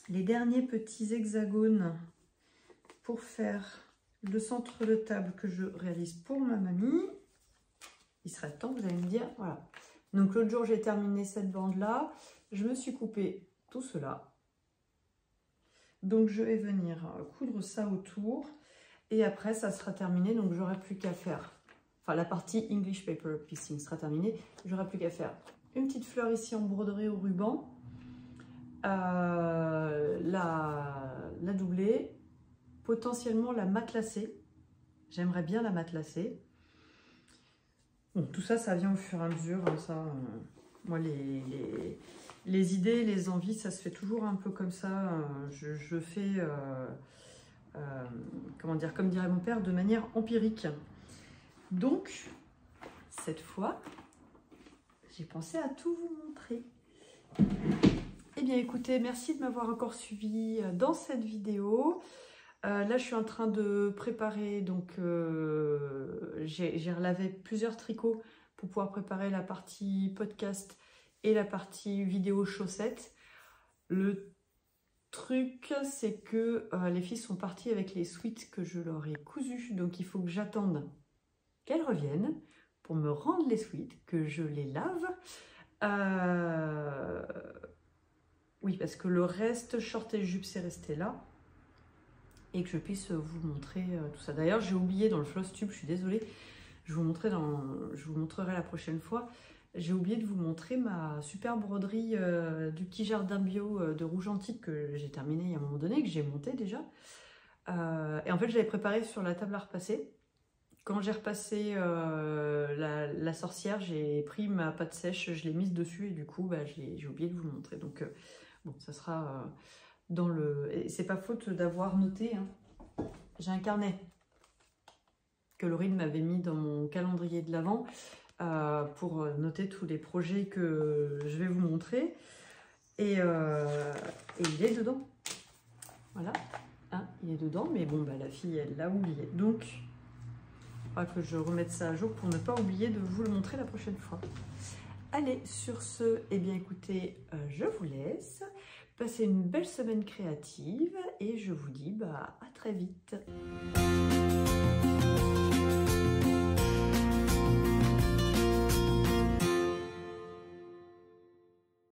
les derniers petits hexagones pour faire le centre de table que je réalise pour ma mamie. Il serait temps, vous allez me dire, voilà. Donc l'autre jour, j'ai terminé cette bande-là. Je me suis coupé tout cela. Donc je vais venir coudre ça autour. Et après, ça sera terminé. Donc j'aurai plus qu'à faire... Enfin, la partie English Paper Piecing sera terminée. J'aurai plus qu'à faire une petite fleur ici en broderie au ruban. La doubler. Potentiellement la matelassée. J'aimerais bien la matelassée. Bon, tout ça, ça vient au fur et à mesure. Hein, ça, moi, les les idées, les envies, ça se fait toujours un peu comme ça. Je fais, comment dire, comme dirait mon père, de manière empirique. Donc, cette fois, j'ai pensé à tout vous montrer. Eh bien, écoutez, merci de m'avoir encore suivi dans cette vidéo. Là, je suis en train de préparer, donc j'ai relavé plusieurs tricots pour pouvoir préparer la partie podcast et la partie vidéo chaussettes. Le truc, c'est que les filles sont parties avec les sweats que je leur ai cousus, donc il faut que j'attende qu'elles reviennent pour me rendre les sweats, que je les lave. Oui, parce que le reste, short et jupe, c'est resté là. Et que je puisse vous montrer tout ça. D'ailleurs, j'ai oublié dans le floss tube, je suis désolée, je vous montrerai la prochaine fois. J'ai oublié de vous montrer ma super broderie du petit jardin bio de rouge antique que j'ai terminé il y a un moment donné, que j'ai monté déjà. Et en fait, je l'avais préparé sur la table à repasser. Quand j'ai repassé la sorcière, j'ai pris ma pâte sèche, je l'ai mise dessus et du coup, bah, j'ai oublié de vous le montrer. Donc, bon, ça sera dans le... Et c'est pas faute d'avoir noté, hein. J'ai un carnet que Laurine m'avait mis dans mon calendrier de l'Avent pour noter tous les projets que je vais vous montrer. Et il est dedans. Voilà, hein, il est dedans, mais bon, bah, la fille, elle l'a oublié. Donc, il faudra que je remette ça à jour pour ne pas oublier de vous le montrer la prochaine fois. Allez, sur ce, eh bien écoutez, je vous laisse. Passez une belle semaine créative et je vous dis bah, à très vite.